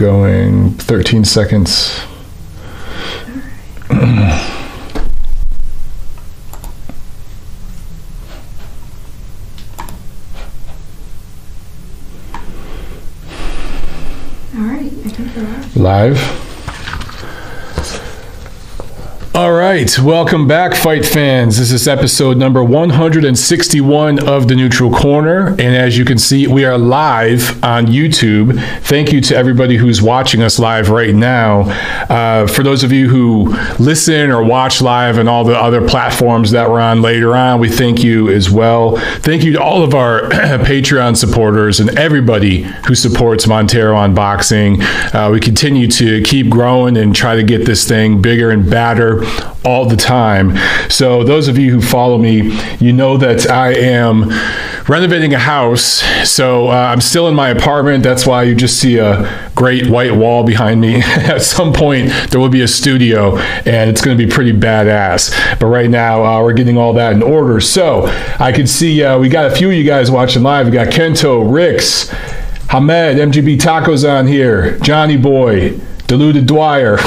going 13 seconds. Live. All right, welcome back, fight fans. This is episode number 161 of The Neutral Corner, and as you can see, we are live on YouTube. Thank you to everybody who's watching us live right now. For those of you who listen or watch live and all the other platforms that we're on later on, we thank you as well. Thank you to all of our Patreon supporters and everybody who supports Montero on boxing. We continue to keep growing and try to get this thing bigger and badder all the time. So those of you who follow me, you know that I am renovating a house. So I'm still in my apartment. That's why you just see a great white wall behind me. At some point, there will be a studio, and it's going to be pretty badass. But right now, we're getting all that in order. So I can see we got a few of you guys watching live. We got Kento, Ricks, Hamed, MGB Tacos on here, Johnny Boy, Diluted Dwyer,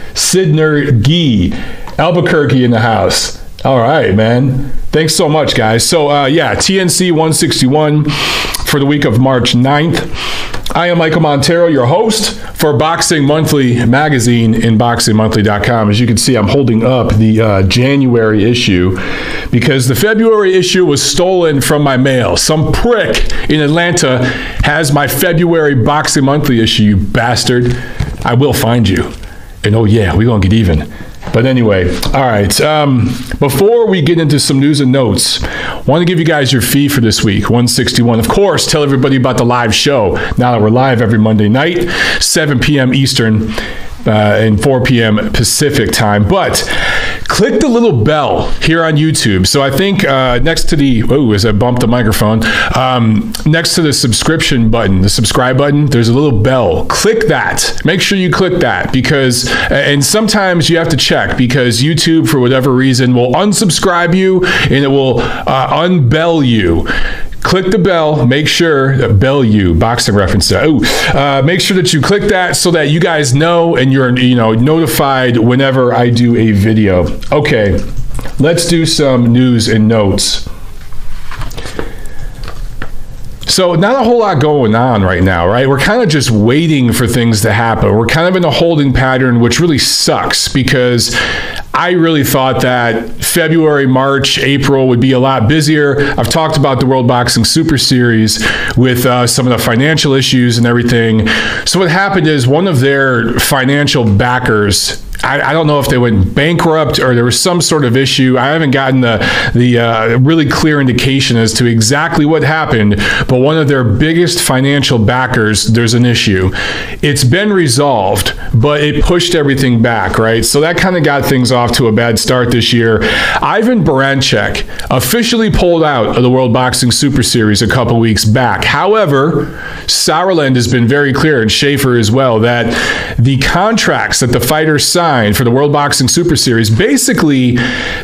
Sidner Gee, Albuquerque in the house. All right, man. Thanks so much, guys. So, yeah, TNC 161 for the week of March 9th. I am Michael Montero, your host for Boxing Monthly magazine in boxingmonthly.com. As you can see, I'm holding up the January issue because the February issue was stolen from my mail. Some prick in Atlanta has my February Boxing Monthly issue, you bastard. I will find you. And oh yeah, we're going to get even. But anyway, all right. Before we get into some news and notes, I want to give you guys your fee for this week, 161. Of course, tell everybody about the live show. Now that we're live every Monday night, 7 p.m. Eastern and 4 p.m. Pacific time. But click the little bell here on YouTube. So I think next to the, as I bumped the microphone, next to the subscription button, the subscribe button, there's a little bell. Click that. Make sure you click that because, and sometimes you have to check because YouTube, for whatever reason, will unsubscribe you and it will unbell you. Click the bell, make sure that boxing reference. Make sure that you click that so that you guys know and you're notified whenever I do a video. Okay, let's do some news and notes. So not a whole lot going on right now, right? We're kind of just waiting for things to happen. We're kind of in a holding pattern, which really sucks because I really thought that February, March, April would be a lot busier. I've talked about the World Boxing Super Series with some of the financial issues and everything. So what happened is one of their financial backers, I don't know if they went bankrupt or there was some sort of issue. I haven't gotten the really clear indication as to exactly what happened, but one of their biggest financial backers, there's an issue. It's been resolved, but it pushed everything back, right? So that kind of got things off to a bad start this year. Ivan Baranchyk officially pulled out of the World Boxing Super Series a couple weeks back. However, Sauerland has been very clear, and Schaefer as well, that the contracts that the fighters signed for the World Boxing Super Series, basically,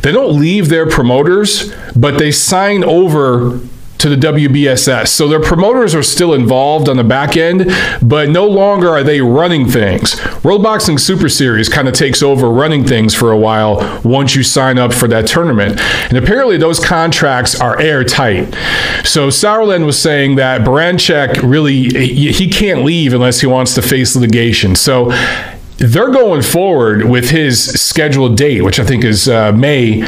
they don't leave their promoters, but they sign over to the WBSS. So their promoters are still involved on the back end, but no longer are they running things. World Boxing Super Series kind of takes over running things for a while once you sign up for that tournament. And apparently those contracts are airtight. So Sauerland was saying that Baranchyk really, he can't leave unless he wants to face litigation. So they're going forward with his scheduled date, which I think is May,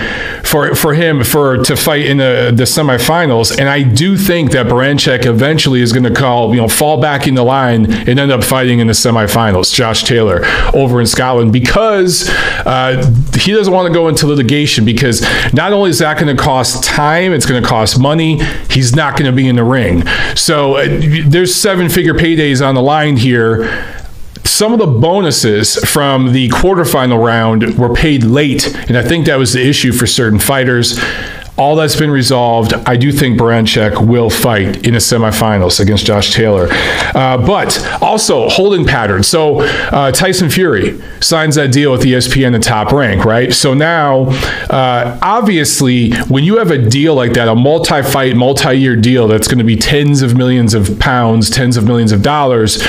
for him to fight in the semifinals. And I do think that Baranchyk eventually is going to fall back in the line and end up fighting in the semifinals, Josh Taylor over in Scotland, because he doesn't want to go into litigation, because not only is that going to cost time, it's going to cost money. He's not going to be in the ring. So there's 7-figure paydays on the line here. Some of the bonuses from the quarterfinal round were paid late, and I think that was the issue for certain fighters. all that's been resolved. I do think Baranchyk will fight in the semifinals against Josh Taylor. But also holding pattern. So Tyson Fury signs that deal with ESPN and Top Rank, right? So now, obviously, when you have a deal like that, a multi-fight, multi-year deal that's going to be tens of millions of pounds, tens of millions of dollars,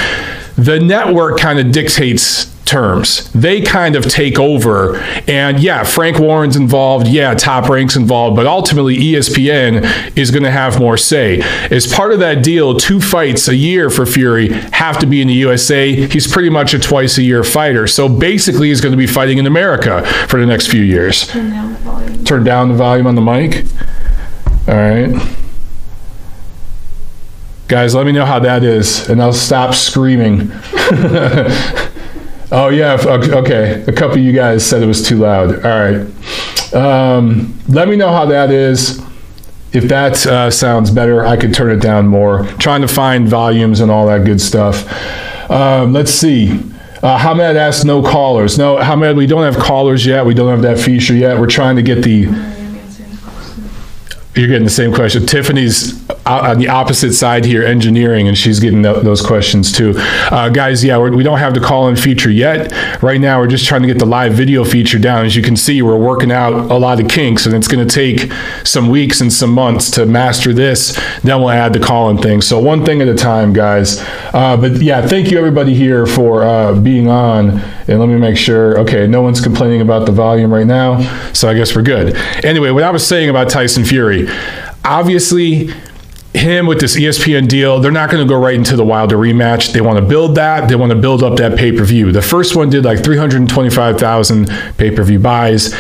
the network kind of dictates terms. They kind of take over, and yeah, Frank Warren's involved, yeah, Top Rank's involved, but ultimately ESPN is going to have more say. As part of that deal, 2 fights a year for Fury have to be in the USA. He's pretty much a twice-a-year fighter, so basically he's going to be fighting in America for the next few years. Turn down the volume. Turn down the volume on the mic. All right. Guys, let me know how that is, and I'll stop screaming. Oh, yeah, okay. A couple of you guys said it was too loud. All right. Let me know how that is. If that sounds better, I could turn it down more. Trying to find volumes and all that good stuff. Let's see. Hamed asked no callers. No, Hamed, we don't have callers yet. We don't have that feature yet. We're trying to get the... You're getting the same question. Tiffany's on the opposite side here, engineering, and she's getting those questions too. Guys, yeah, we don't have the call-in feature yet. Right now, we're just trying to get the live video feature down. As you can see, we're working out a lot of kinks, and it's going to take some weeks and some months to master this. Then we'll add the call-in thing. So one thing at a time, guys. But yeah, thank you everybody here for being on. And let me make sure, okay, no one's complaining about the volume right now, so I guess we're good. Anyway, what I was saying about Tyson Fury, obviously, him with this ESPN deal, they're not going to go right into the Wilder rematch. They want to build that. They want to build up that pay-per-view. The first one did like 325,000 pay-per-view buys.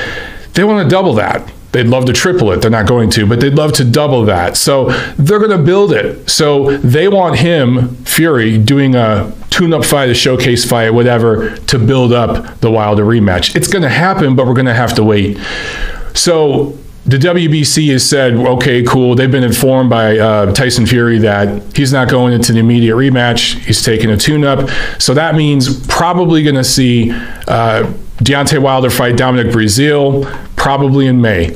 They want to double that. They'd love to triple it. They're not going to, but they'd love to double that. So they're going to build it. So they want him, Fury, doing a tune-up fight, a showcase fight, whatever, to build up the Wilder rematch. It's going to happen, but we're going to have to wait. So the WBC has said, okay, cool. They've been informed by Tyson Fury that he's not going into the immediate rematch. He's taking a tune-up. So that means probably going to see Deontay Wilder fight Dominic Breazeale probably in May.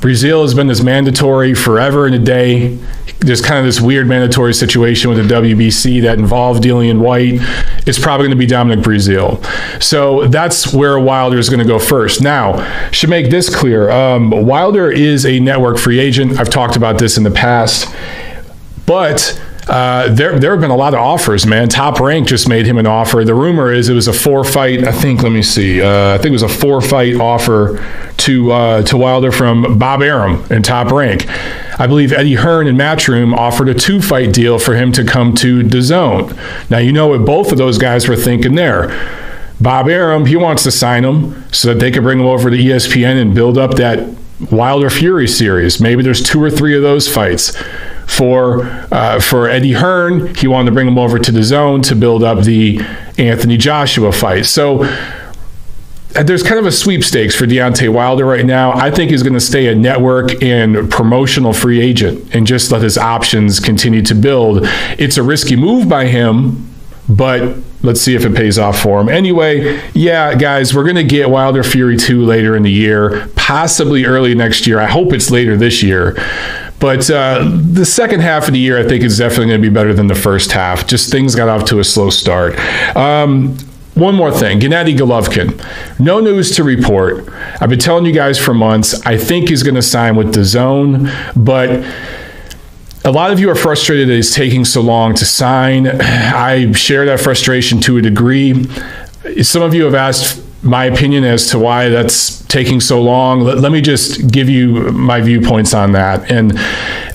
Breazeale has been this mandatory forever and a day. There's kind of this weird mandatory situation with the WBC that involved Dillian White. It's probably going to be Dominic Breazeale. So that's where Wilder is going to go first. Now, should make this clear. Wilder is a network free agent. I've talked about this in the past. But there have been a lot of offers, man. Top Rank just made him an offer. The rumor is it was a 4-fight, I think, let me see. I think it was a 4-fight offer to Wilder from Bob Arum and Top Rank. I believe Eddie Hearn and Matchroom offered a 2-fight deal for him to come to DAZN. Now, you know what both of those guys were thinking there. Bob Arum, he wants to sign him so that they can bring him over to ESPN and build up that Wilder Fury series. Maybe there's 2 or 3 of those fights. For Eddie Hearn, he wanted to bring him over to DAZN to build up the Anthony Joshua fight. So there's kind of a sweepstakes for Deontay Wilder right now. I think he's going to stay a network and promotional free agent and just let his options continue to build. It's a risky move by him, but let's see if it pays off for him. Anyway, yeah, guys, we're going to get Wilder Fury 2 later in the year, possibly early next year. I hope it's later this year. But the second half of the year, I think, is definitely going to be better than the first half. Just things got off to a slow start. One more thing, Gennady Golovkin. No news to report. I've been telling you guys for months, I think he's going to sign with DAZN, but a lot of you are frustrated that it's taking so long to sign. I share that frustration to a degree. Some of you have asked my opinion as to why that's taking so long. Let me just give you my viewpoints on that. And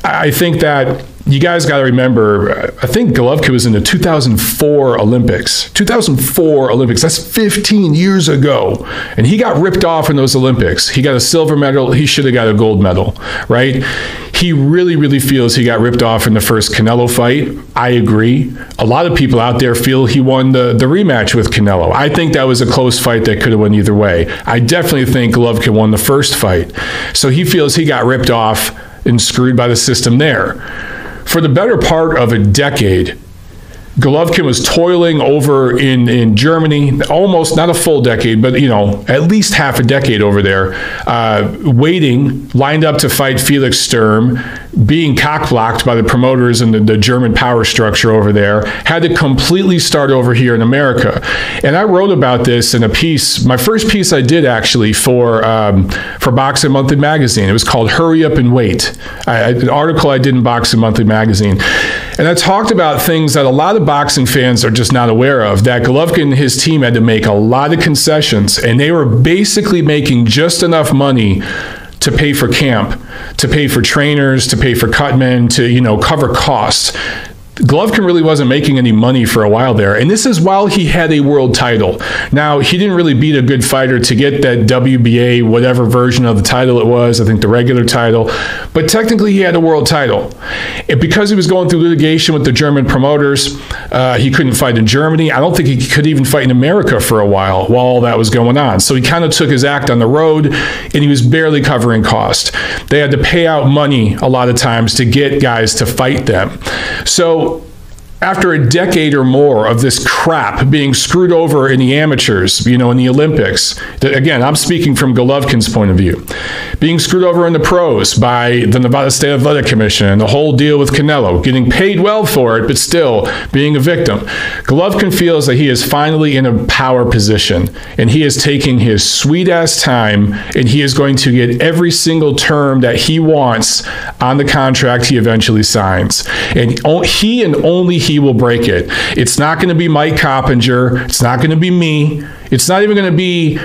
I think that you guys got to remember, I think Golovkin was in the 2004 Olympics. 2004 Olympics, that's 15 years ago. And he got ripped off in those Olympics. He got a silver medal. He should have got a gold medal, right? He really, really feels he got ripped off in the first Canelo fight. I agree. A lot of people out there feel he won the rematch with Canelo. I think that was a close fight that could have went either way. I definitely think Golovkin won the first fight. So he feels he got ripped off and screwed by the system there. For the better part of a decade, Golovkin was toiling over in Germany, almost not a full decade, but at least half a decade over there, waiting, lined up to fight Felix Sturm, being cock-blocked by the promoters and the German power structure over there, had to completely start over here in America. And I wrote about this in a piece, my first piece I did actually for Boxing Monthly magazine. It was called Hurry Up and Wait, an article I did in Boxing Monthly magazine. And I talked about things that a lot of boxing fans are just not aware of, that Golovkin and his team had to make a lot of concessions, and they were basically making just enough money to pay for camp, to pay for trainers, to pay for cutmen, to, cover costs. Golovkin really wasn't making any money for a while there, and this is while he had a world title. Now, he didn't really beat a good fighter to get that WBA, whatever version of the title it was, I think the regular title, but technically he had a world title. And because he was going through litigation with the German promoters, he couldn't fight in Germany. I don't think he could even fight in America for a while all that was going on. So he kind of took his act on the road, and he was barely covering cost. They had to pay out money a lot of times to get guys to fight them. So after a decade or more of this crap being screwed over in the amateurs, in the Olympics, again, I'm speaking from Golovkin's point of view, being screwed over in the pros by the Nevada State Athletic Commission and the whole deal with Canelo, getting paid well for it, but still being a victim. Golovkin feels that he is finally in a power position, and he is taking his sweet-ass time, and he is going to get every single term that he wants on the contract he eventually signs. And he and only he will break it. It's not going to be Mike Coppinger. It's not going to be me. It's not even going to be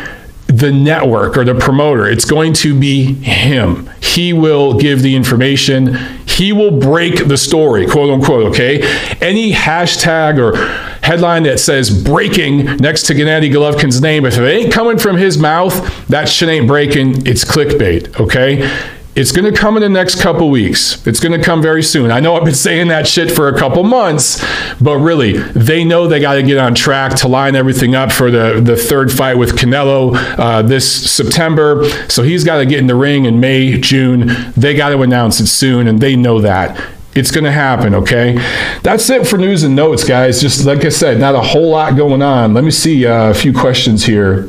the network or the promoter. It's going to be him. He will give the information. He will break the story, quote unquote, okay? Any hashtag or headline that says breaking next to Gennady Golovkin's name, if it ain't coming from his mouth, that shit ain't breaking. It's clickbait, okay? It's going to come in the next couple weeks. It's going to come very soon. I know I've been saying that shit for a couple months, but really, they know they got to get on track to line everything up for the third fight with Canelo this September. So he's got to get in the ring in May, June. They got to announce it soon, and they know that. It's going to happen, okay? That's it for news and notes, guys. Just like I said, not a whole lot going on. Let me see a few questions here.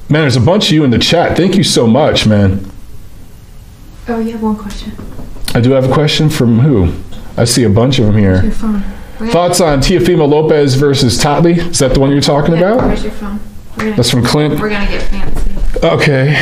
Man, there's a bunch of you in the chat. Thank you so much, man. Oh, you have one question. I do have a question from who? I see a bunch of them here. Your phone. Thoughts on Teofimo Lopez versus Totley? Is that the one you're talking about? Where's your phone? That's from Clint? We're going to get fancy. Okay.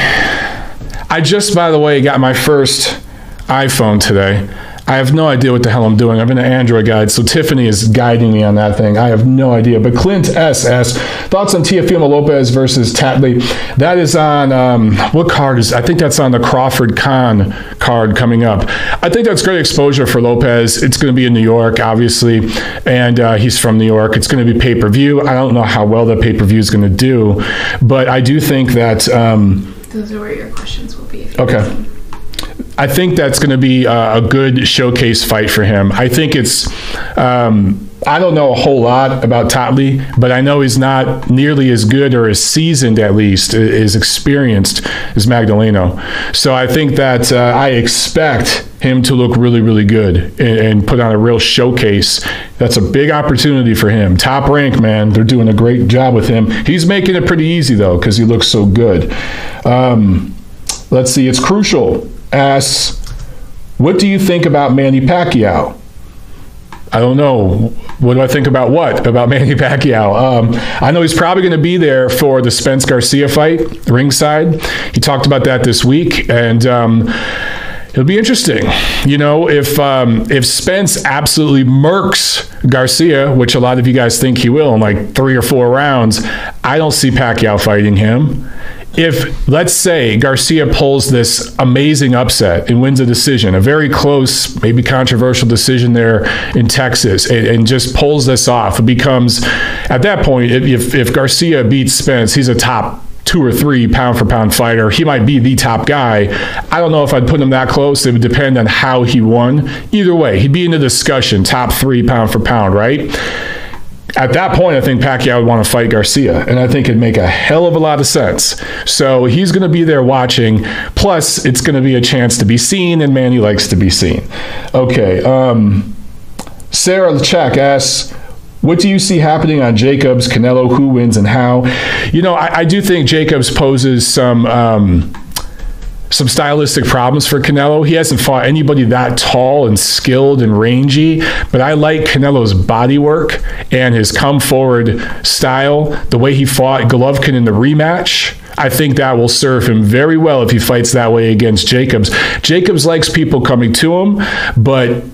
I just, by the way, got my first iPhone today. I have no idea what the hell I'm doing. I'm in an Android guide, so Tiffany is guiding me on that thing. I have no idea. But Clint S. asks, thoughts on Teofimo Lopez versus Totley? That is on, what card is, I think that's on the Crawford Khan card coming up. I think that's great exposure for Lopez. It's going to be in New York, obviously, and he's from New York. It's going to be pay-per-view. I don't know how well the pay-per-view is going to do, but I do think that... those are where your questions will be. Okay. I think that's going to be a good showcase fight for him. I think it's, I don't know a whole lot about Totley, but I know he's not nearly as good or as seasoned, at least, as experienced as Magdaleno. So I think that I expect him to look really, really good and put on a real showcase. That's a big opportunity for him. Top rank, man. They're doing a great job with him. He's making it pretty easy, though, because he looks so good. Let's see. It's Crucial. Asks, what do you think about Manny Pacquiao? I don't know. What do I think about what? About Manny Pacquiao? I know he's probably going to be there for the Spence Garcia fight, ringside. He talked about that this week, and it'll be interesting. If Spence absolutely murks Garcia, which a lot of you guys think he will in like 3 or 4 rounds, I don't see Pacquiao fighting him. If, let's say, Garcia pulls this amazing upset and wins a decision, a very close, maybe controversial decision there in Texas, and just pulls this off, it becomes, at that point, if Garcia beats Spence, he's a top 2 or 3 pound-for-pound fighter. He might be the top guy. I don't know if I'd put him that close. It would depend on how he won. Either way, he'd be in the discussion, top 3 pound-for-pound, right? At that point, I think Pacquiao would want to fight Garcia, and I think it'd make a hell of a lot of sense. So he's going to be there watching, plus it's going to be a chance to be seen, and Manny likes to be seen. Okay, Sarah Lechak asks, what do you see happening on Jacobs, Canelo, who wins and how? You know, I do think Jacobs poses some stylistic problems for Canelo. He hasn't fought anybody that tall and skilled and rangy, but I like Canelo's body work and his come forward style, the way he fought Golovkin in the rematch. I think that will serve him very well if he fights that way against Jacobs. Jacobs likes people coming to him, but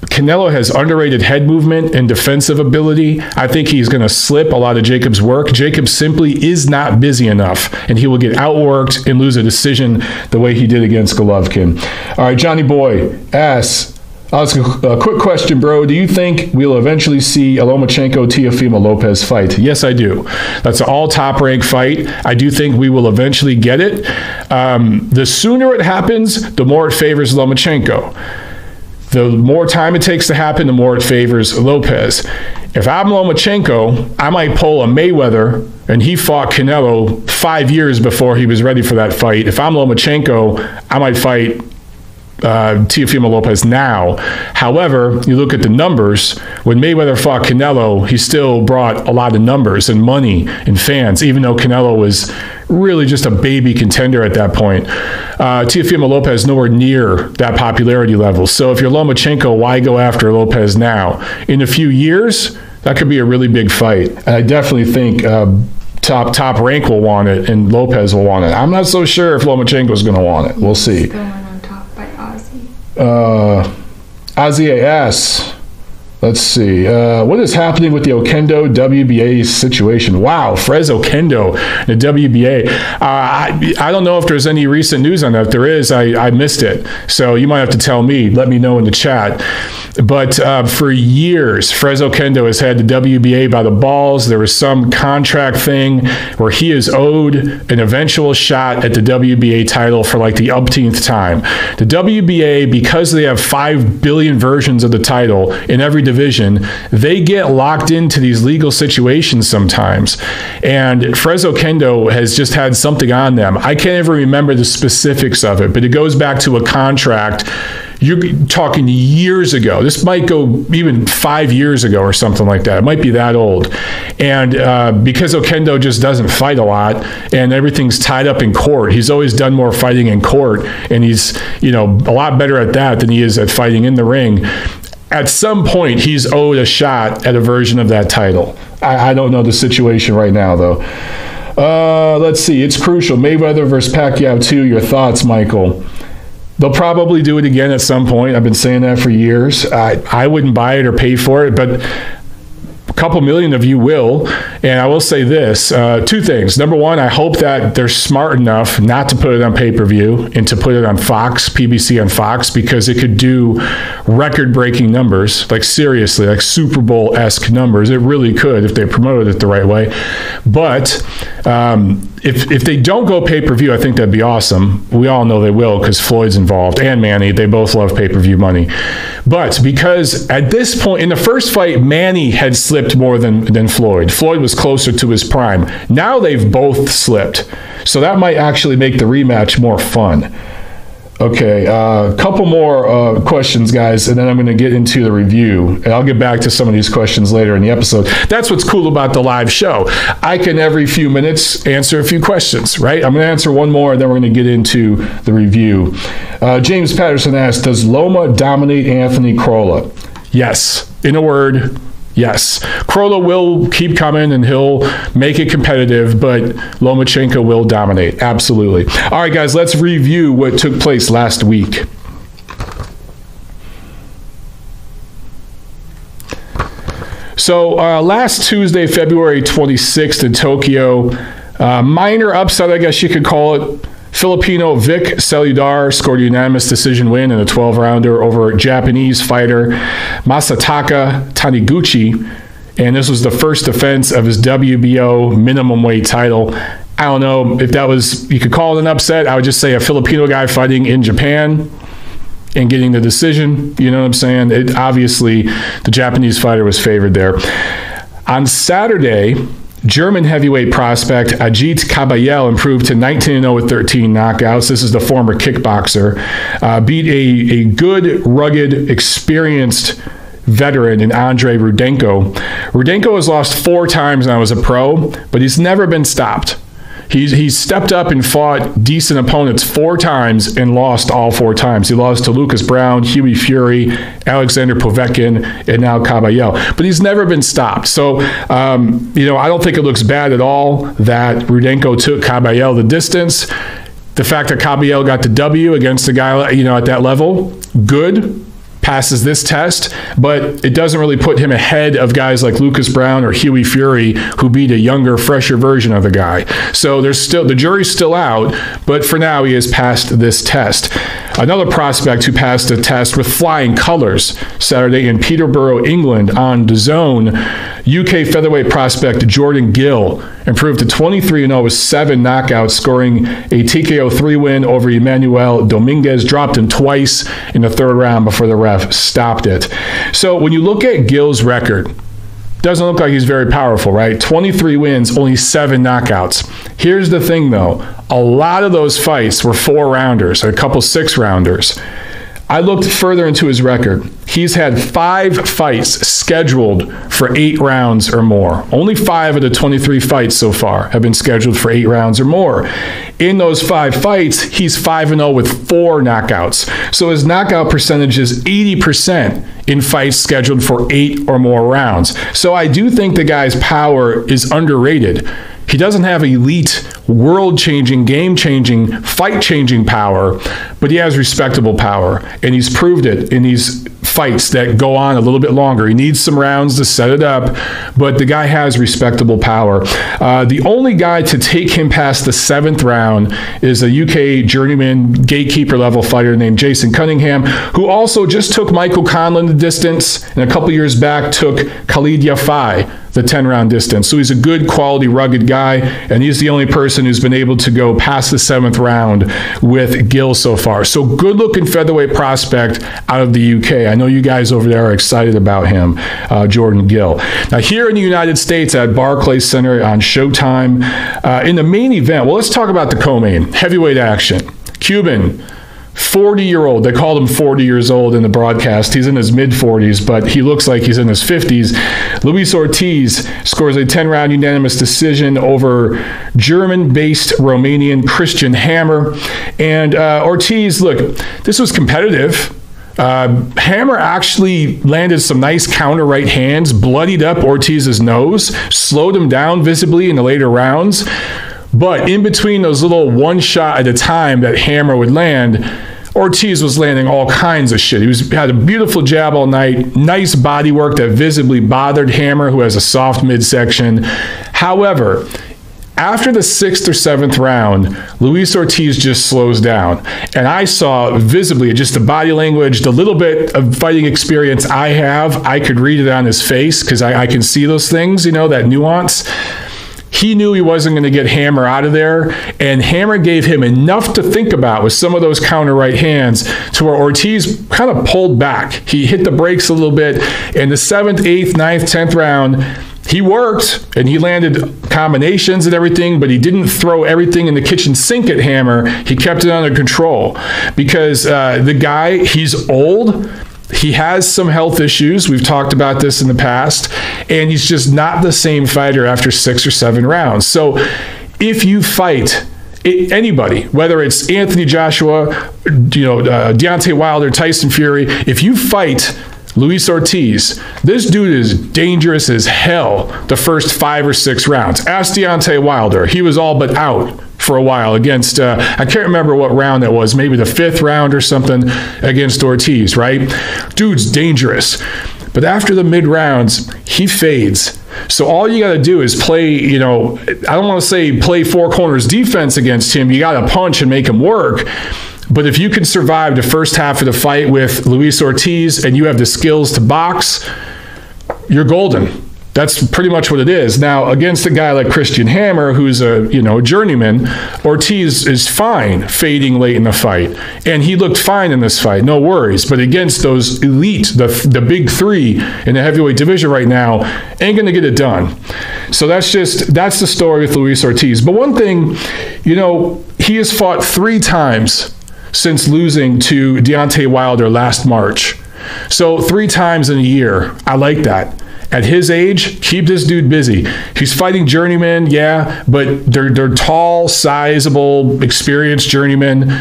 Canelo has underrated head movement and defensive ability. I think he's going to slip a lot of Jacobs' work. Jacobs simply is not busy enough, and he will get outworked and lose a decision the way he did against Golovkin. All right, Johnny Boy asks, I'll ask a quick question, bro. Do you think we'll eventually see a Lomachenko-Teofimo Lopez fight? Yes, I do. That's an all-top-ranked fight. I do think we will eventually get it. The sooner it happens, the more it favors Lomachenko. The more time it takes to happen, the more it favors Lopez. If I'm Lomachenko, I might pull a Mayweather, and he fought Canelo 5 years before he was ready for that fight. If I'm Lomachenko, I might fight Teofimo Lopez now. However, you look at the numbers, when Mayweather fought Canelo, he still brought a lot of numbers and money and fans, even though Canelo was really just a baby contender at that point. Teofimo Lopez nowhere near that popularity level. So if you're Lomachenko, why go after Lopez now? In a few years, that could be a really big fight. And I definitely think top rank will want it and Lopez will want it. I'm not so sure if Lomachenko is going to want it. We'll see. Going on top by Ozzy. Ozzy asks, let's see, what is happening with the Okendo WBA situation? Wow, Frez Okendo, the WBA. I don't know if there's any recent news on that. If there is, I missed it. So you might have to tell me. Let me know in the chat. But for years, Frez Okendo has had the WBA by the balls. There was some contract thing where he is owed an eventual shot at the WBA title for like the umpteenth time. The WBA, because they have 5 billion versions of the title in every division, they get locked into these legal situations sometimes. And Frez Okendo has just had something on them. I can't even remember the specifics of it, but it goes back to a contract. You're talking years ago. This might go even 5 years ago or something like that. It might be that old. And because Okendo just doesn't fight a lot and everything's tied up in court, he's always done more fighting in court, and he's, you know, a lot better at that than he is at fighting in the ring. At some point, he's owed a shot at a version of that title. I don't know the situation right now, though. Let's see. It's crucial. Mayweather versus Pacquiao 2. Your thoughts, Michael? They'll probably do it again at some point. I've been saying that for years. I wouldn't buy it or pay for it, but a couple million of you will. And I will say this, 2 things. Number one, I hope that they're smart enough not to put it on pay-per-view and to put it on Fox, PBC on Fox, because it could do record-breaking numbers, like seriously, like Super Bowl-esque numbers. It really could if they promoted it the right way. But if they don't go pay-per-view, I think that'd be awesome. We all know they will because Floyd's involved and Manny. They both love pay-per-view money. But because at this point, in the first fight, Manny had slipped more than Floyd. Floyd was closer to his prime. Now they've both slipped. So that might actually make the rematch more fun. Okay, a couple more questions, guys, and then I'm going to get into the review. And I'll get back to some of these questions later in the episode. That's what's cool about the live show. I can, every few minutes, answer a few questions, right? I'm going to answer one more, and then we're going to get into the review. James Patterson asks, does Loma dominate Anthony Crolla? Yes. In a word, yes. Crolla will keep coming and he'll make it competitive, but Lomachenko will dominate. Absolutely. All right, guys, let's review what took place last week. So last Tuesday, February 26th in Tokyo, minor upset, I guess you could call it. Filipino Vic Celudar scored a unanimous decision win in a 12-rounder over Japanese fighter Masataka Taniguchi, and this was the first defense of his WBO minimum weight title. I don't know if that was, you could call it an upset. I would just say a Filipino guy fighting in Japan and getting the decision. You know what I'm saying? Obviously, the Japanese fighter was favored there. On Saturday, German heavyweight prospect Ajit Kabayel improved to 19-0 with 13 knockouts. This is the former kickboxer. Beat a good, rugged, experienced veteran in Andrade Rudenko. Rudenko has lost 4 times when I was a pro, but he's never been stopped. He's stepped up and fought decent opponents 4 times and lost all 4 times. He lost to Lucas Browne, Hughie Fury, Alexander Povetkin, and now Caballel. But he's never been stopped. So, I don't think it looks bad at all that Rudenko took Caballel the distance. The fact that Caballel got the W against a guy, at that level, good. Passes this test, but it doesn't really put him ahead of guys like Lucas Browne or Hughie Fury, who beat a younger, fresher version of the guy. So the jury's still out, but for now he has passed this test. Another prospect who passed the test with flying colors Saturday in Peterborough, England on DAZN, UK featherweight prospect Jordan Gill improved to 23-0 with 7 knockouts, scoring a TKO 3 win over Emmanuel Dominguez, dropped him twice in the 3rd round before the ref stopped it. So when you look at Gill's record, doesn't look like he's very powerful, right? 23 wins, only 7 knockouts. Here's the thing, though. A lot of those fights were 4-rounders, a couple 6-rounders. I looked further into his record. He's had 5 fights scheduled for 8 rounds or more. Only 5 of the 23 fights so far have been scheduled for 8 rounds or more. In those 5 fights, he's 5-0 with 4 knockouts. So his knockout percentage is 80% in fights scheduled for 8 or more rounds. So I do think the guy's power is underrated. He doesn't have elite, world-changing, game-changing, fight-changing power, but he has respectable power, and he's proved it in these fights that go on a little bit longer. He needs some rounds to set it up, but the guy has respectable power. The only guy to take him past the 7th round is a UK journeyman gatekeeper-level fighter named Jason Cunningham, who also just took Michael Conlan the distance, and a couple years back took Khalid Yafai the 10-round distance. So he's a good, quality, rugged guy, and he's the only person who's been able to go past the 7th round with Gill so far. So good-looking featherweight prospect out of the UK. I know you guys over there are excited about him, Jordan Gill. Now, here in the United States at Barclays Center on Showtime, in the main event, well, let's talk about the co-main, heavyweight action. Cuban, 40-year-old. They called him 40 years old in the broadcast. He's in his mid-40s, but he looks like he's in his 50s. Luis Ortiz scores a 10-round unanimous decision over German-based Romanian Christian Hammer. And Ortiz, look, this was competitive. Hammer actually landed some nice counter right hands, bloodied up Ortiz's nose, slowed him down visibly in the later rounds. But in between those little one shot at a time that Hammer would land, Ortiz was landing all kinds of shit. He had a beautiful jab all night, nice body work that visibly bothered Hammer, who has a soft midsection. However, after the 6th or 7th round, Luis Ortiz just slows down. And I saw visibly just the body language, the little bit of fighting experience I have, I could read it on his face because I can see those things, that nuance. He knew he wasn't going to get Hammer out of there, and Hammer gave him enough to think about with some of those counter right hands to where Ortiz kind of pulled back. He hit the brakes a little bit. In the 7th, 8th, 9th, 10th round, he worked, and he landed combinations and everything, but he didn't throw everything in the kitchen sink at Hammer. He kept it under control because the guy, he's old. He has some health issues. We've talked about this in the past, and he's just not the same fighter after 6 or 7 rounds. So if you fight anybody, whether it's Anthony Joshua, Deontay Wilder, Tyson Fury, if you fight Luis Ortiz, this dude is dangerous as hell the first 5 or 6 rounds. Ask Deontay Wilder. He was all but out for a while against, I can't remember what round that was, maybe the 5th round or something against Ortiz, right? Dude's dangerous. But after the mid-rounds, he fades. So all you got to do is play, I don't want to say play 4 corners defense against him. You got to punch and make him work. But if you can survive the first half of the fight with Luis Ortiz and you have the skills to box, you're golden. That's pretty much what it is. Now, against a guy like Christian Hammer, who's a journeyman, Ortiz is fine fading late in the fight. And he looked fine in this fight, no worries. But against those elite, the big 3 in the heavyweight division right now, ain't going to get it done. So that's the story with Luis Ortiz. But one thing, he has fought 3 times since losing to Deontay Wilder last March. So 3 times in a year. I like that. At his age, keep this dude busy. He's fighting journeymen, yeah, but they're tall, sizable, experienced journeymen.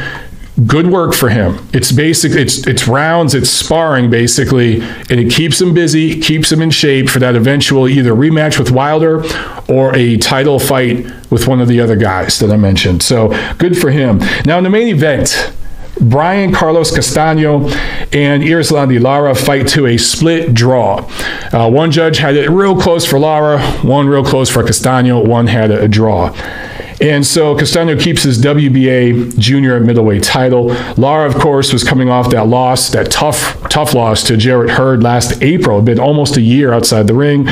Good work for him. It's it's rounds, it's sparring basically, and it keeps him busy, keeps him in shape for that eventual either rematch with Wilder or a title fight with one of the other guys that I mentioned. So good for him. Now in the main event, Brian Carlos Castano and Erislandy Lara fight to a split draw. One judge had it real close for Lara, one real close for Castano, one had a draw. And so Castano keeps his WBA junior middleweight title. Lara, of course, was coming off that loss, that tough loss to Jarrett Hurd last April. It had been almost a year outside the ring.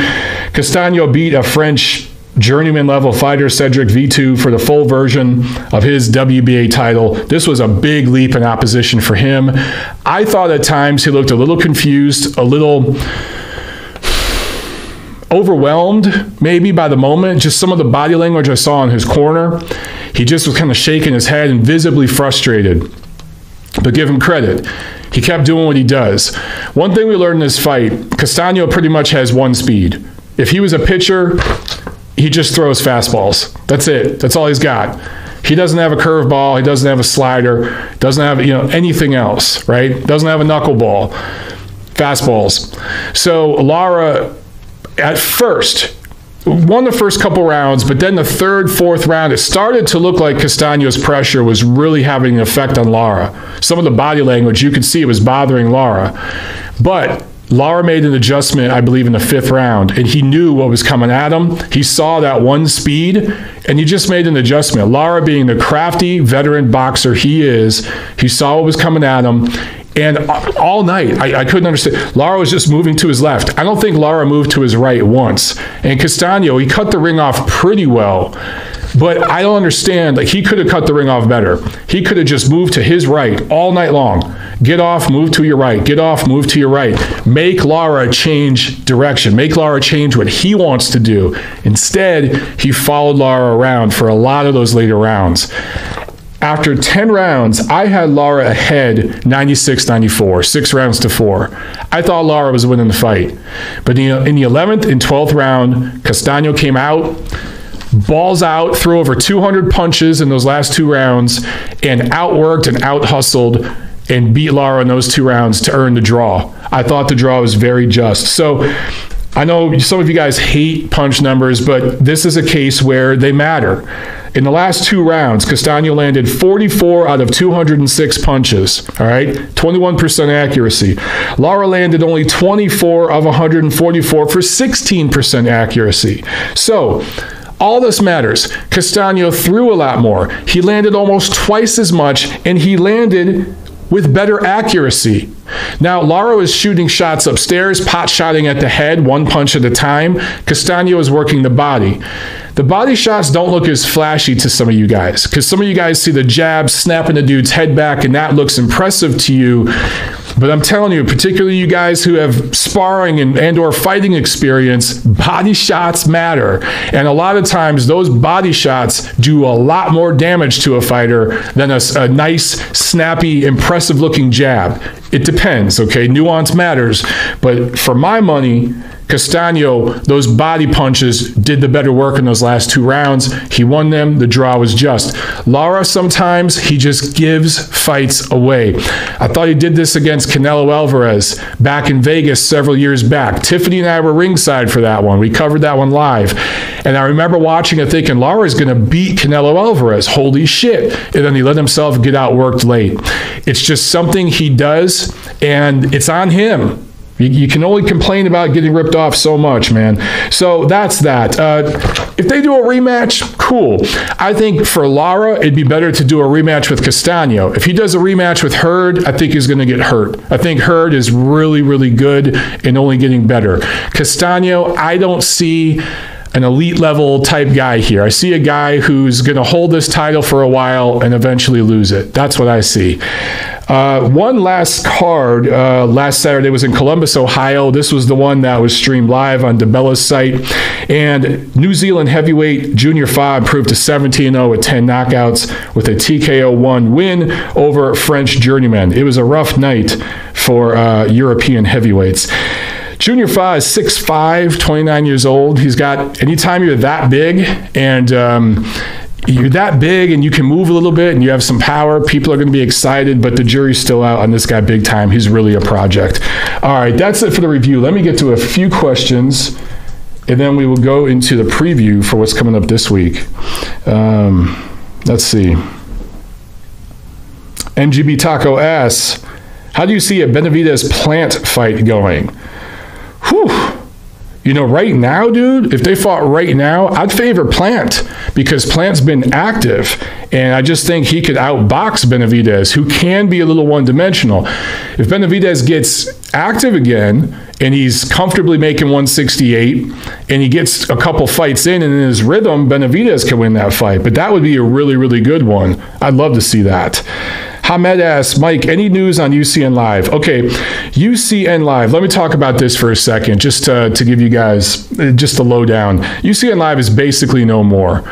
Castano beat a French journeyman level fighter, Cedric Vitu, for the full version of his WBA title. This was a big leap in opposition for him. I thought at times he looked a little confused, a little overwhelmed maybe by the moment. Just some of the body language I saw in his corner. He just was kind of shaking his head and visibly frustrated. But give him credit. He kept doing what he does. One thing we learned in this fight, Castano pretty much has one speed. If he was a pitcher, he just throws fastballs. That's it. That's all he's got. He doesn't have a curveball. He doesn't have a slider. Doesn't have anything else, right? Doesn't have a knuckleball. Fastballs. So Lara, at first, won the first couple rounds, but then the third, fourth round, it started to look like Castano's pressure was really having an effect on Lara. Some of the body language, you could see it was bothering Lara. But Lara made an adjustment, I believe, in the 5th round, and he knew what was coming at him. He saw that one speed, and he just made an adjustment. Lara, being the crafty veteran boxer he is, he saw what was coming at him, and all night, I couldn't understand. Lara was just moving to his left. I don't think Lara moved to his right once. And Castano, he cut the ring off pretty well. But I don't understand. Like, he could have cut the ring off better. He could have just moved to his right all night long. Get off, move to your right. Get off, move to your right. Make Lara change direction. Make Lara change what he wants to do. Instead, he followed Lara around for a lot of those later rounds. After 10 rounds, I had Lara ahead 96-94, 6 rounds to 4. I thought Lara was winning the fight. But in the 11th and 12th round, Castano came out, balls out, threw over 200 punches in those last 2 rounds, and outworked and out-hustled and beat Lara in those 2 rounds to earn the draw. I thought the draw was very just. So I know some of you guys hate punch numbers, but this is a case where they matter. In the last 2 rounds, Castano landed 44 out of 206 punches, all right? 21% accuracy. Lara landed only 24 of 144 for 16% accuracy. So all this matters. Castano threw a lot more. He landed almost twice as much, and he landed with better accuracy. Now, Lara was shooting shots upstairs, pot-shotting at the head, 1 punch at a time. Castano was working the body. The body shots don't look as flashy to some of you guys, because some of you guys see the jab snapping the dude's head back, and that looks impressive to you. But I'm telling you, particularly you guys who have sparring and or fighting experience, body shots matter. And a lot of times, those body shots do a lot more damage to a fighter than a nice, snappy, impressive-looking jab. It depends, okay? Nuance matters. But for my money, Castano, those body punches did the better work in those last 2 rounds. He won them. The draw was just. Lara, sometimes he just gives fights away. I thought he did this against Canelo Alvarez back in Vegas several years back. Tiffany and I were ringside for that one. We covered that one live. And I remember watching it thinking, Lara's going to beat Canelo Alvarez. Holy shit. And then he let himself get outworked late. It's just something he does, and it's on him. You can only complain about getting ripped off so much, man. So that's that. If they do a rematch, cool. I think for Lara, it'd be better to do a rematch with Castano. If he does a rematch with Hurd, I think he's going to get hurt. I think Hurd is really, really good and only getting better. Castano, I don't see an elite level type guy here. I see a guy who's going to hold this title for a while and eventually lose it. That's what I see. One last card last Saturday was in Columbus, Ohio. This was the one that was streamed live on DeBella's site. And New Zealand heavyweight Junior Fogg proved to 17-0 with 10 knockouts with a TKO-1 win over French journeyman. It was a rough night for European heavyweights. Junior Fogg is 6'5", 29 years old. He's got, anytime you're that big and you're that big and you can move a little bit and you have some power, people are going to be excited, but the jury's still out on this guy big time. He's really a project. All right, that's it for the review. Let me get to a few questions, and then we will go into the preview for what's coming up this week. Let's see. MGB Taco asks, how do you see a Benavidez Plant fight going? Whew. You know, right now, dude, if they fought right now, I'd favor Plant because Plant's been active, and I just think he could outbox Benavidez, who can be a little one-dimensional. If Benavidez gets active again and he's comfortably making 168 and he gets a couple fights in and in his rhythm, Benavidez can win that fight. But that would be a really, really good one. I'd love to see that. Hamed asks, Mike, any news on UCN Live? Okay, UCN Live, let me talk about this for a second, just to give you guys just a lowdown. UCN Live is basically no more.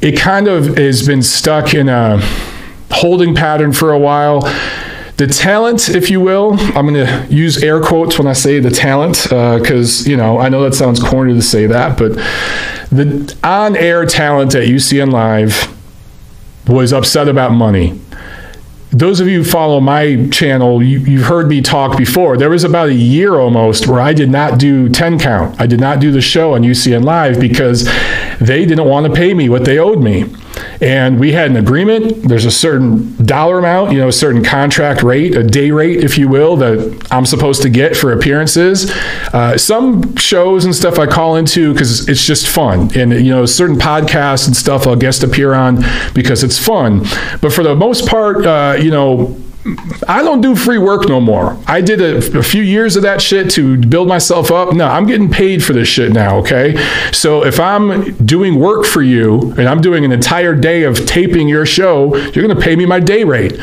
It kind of has been stuck in a holding pattern for a while. The talent, if you will, I'm going to use air quotes when I say the talent, because, you know, I know that sounds corny to say that, but the on-air talent at UCN Live was upset about money. Those of you who follow my channel, you've heard me talk before. There was about a year almost where I did not do 10 count. I did not do the show on UCN Live because they didn't want to pay me what they owed me. And we had an agreement. There's a certain dollar amount, you know, a certain contract rate, a day rate, if you will, that I'm supposed to get for appearances. Some shows and stuff I call into because it's just fun. And, you know, certain podcasts and stuff I'll guest appear on because it's fun. But for the most part, you know, I don't do free work no more. I did a few years of that shit to build myself up. No, I'm getting paid for this shit now, okay? So if I'm doing work for you and I'm doing an entire day of taping your show, you're going to pay me my day rate.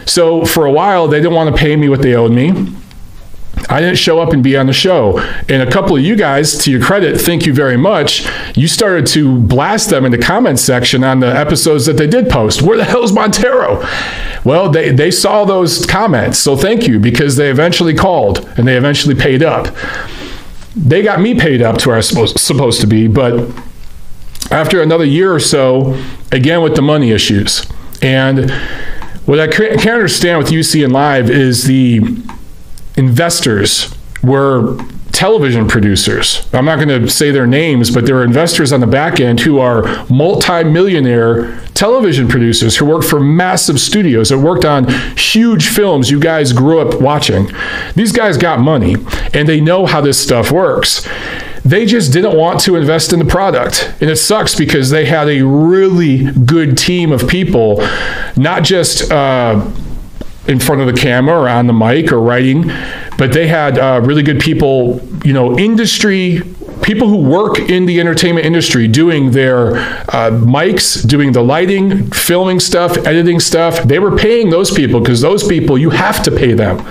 So for a while, they didn't want to pay me what they owed me. I didn't show up and be on the show. And a couple of you guys, to your credit, thank you very much, you started to blast them in the comments section on the episodes that they did post. Where the hell's Montero? Well, they saw those comments, so thank you, because they eventually called and they eventually paid up. They got me paid up to where I was supposed to be, but after another year or so, again with the money issues. And what I can't understand with UCN Live is the investors were television producers. I'm not going to say their names, but there are investors on the back end who are multi-millionaire television producers who work for massive studios that worked on huge films you guys grew up watching. These guys got money and they know how this stuff works. They just didn't want to invest in the product. And it sucks because they had a really good team of people, not just in front of the camera or on the mic or writing, but they had really good people, you know, industry people who work in the entertainment industry doing their mics, doing the lighting, filming stuff, editing stuff. They were paying those people because those people, you have to pay them.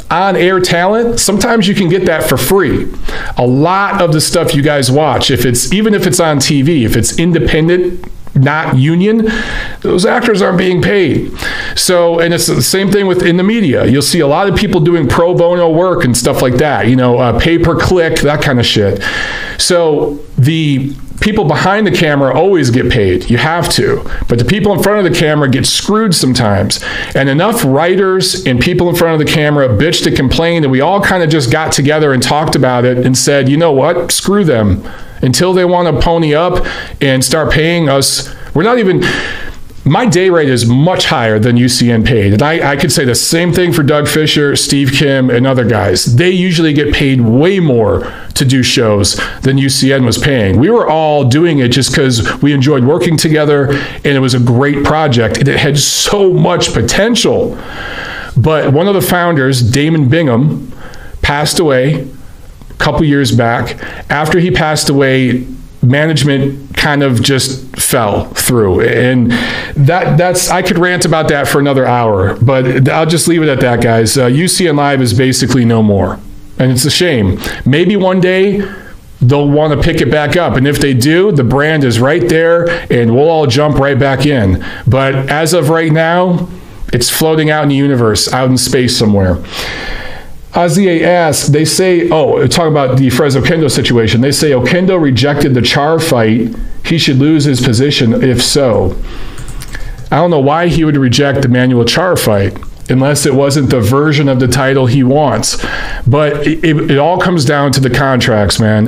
On-air talent, sometimes you can get that for free. A lot of the stuff you guys watch, even if it's on TV, if it's independent, not union, those actors aren't being paid. So, and it's the same thing in the media. You'll see a lot of people doing pro bono work and stuff like that, you know, pay-per-click, that kind of shit. So the people behind the camera always get paid. You have to. But the people in front of the camera get screwed sometimes. And enough writers and people in front of the camera bitched and complained, and we all kind of just got together and talked about it and said, you know what, screw them. Until they want to pony up and start paying us, we're not even, my day rate is much higher than UCN paid. And I could say the same thing for Doug Fisher, Steve Kim, and other guys. They usually get paid way more to do shows than UCN was paying. We were all doing it just because we enjoyed working together and it was a great project and it had so much potential. But one of the founders, Damon Bingham, passed away couple years back. After he passed away, management kind of just fell through. And that's I could rant about that for another hour, but I'll just leave it at that, guys. UCN Live is basically no more. And it's a shame. Maybe one day they'll want to pick it back up. And if they do, the brand is right there and we'll all jump right back in. But as of right now, it's floating out in the universe, out in space somewhere. Azie asks, they say, talking about the Fresno Kendo situation, they say Okendo rejected the Char fight. He should lose his position if so. I don't know why he would reject the Manuel Char fight unless it wasn't the version of the title he wants. But it all comes down to the contracts, man.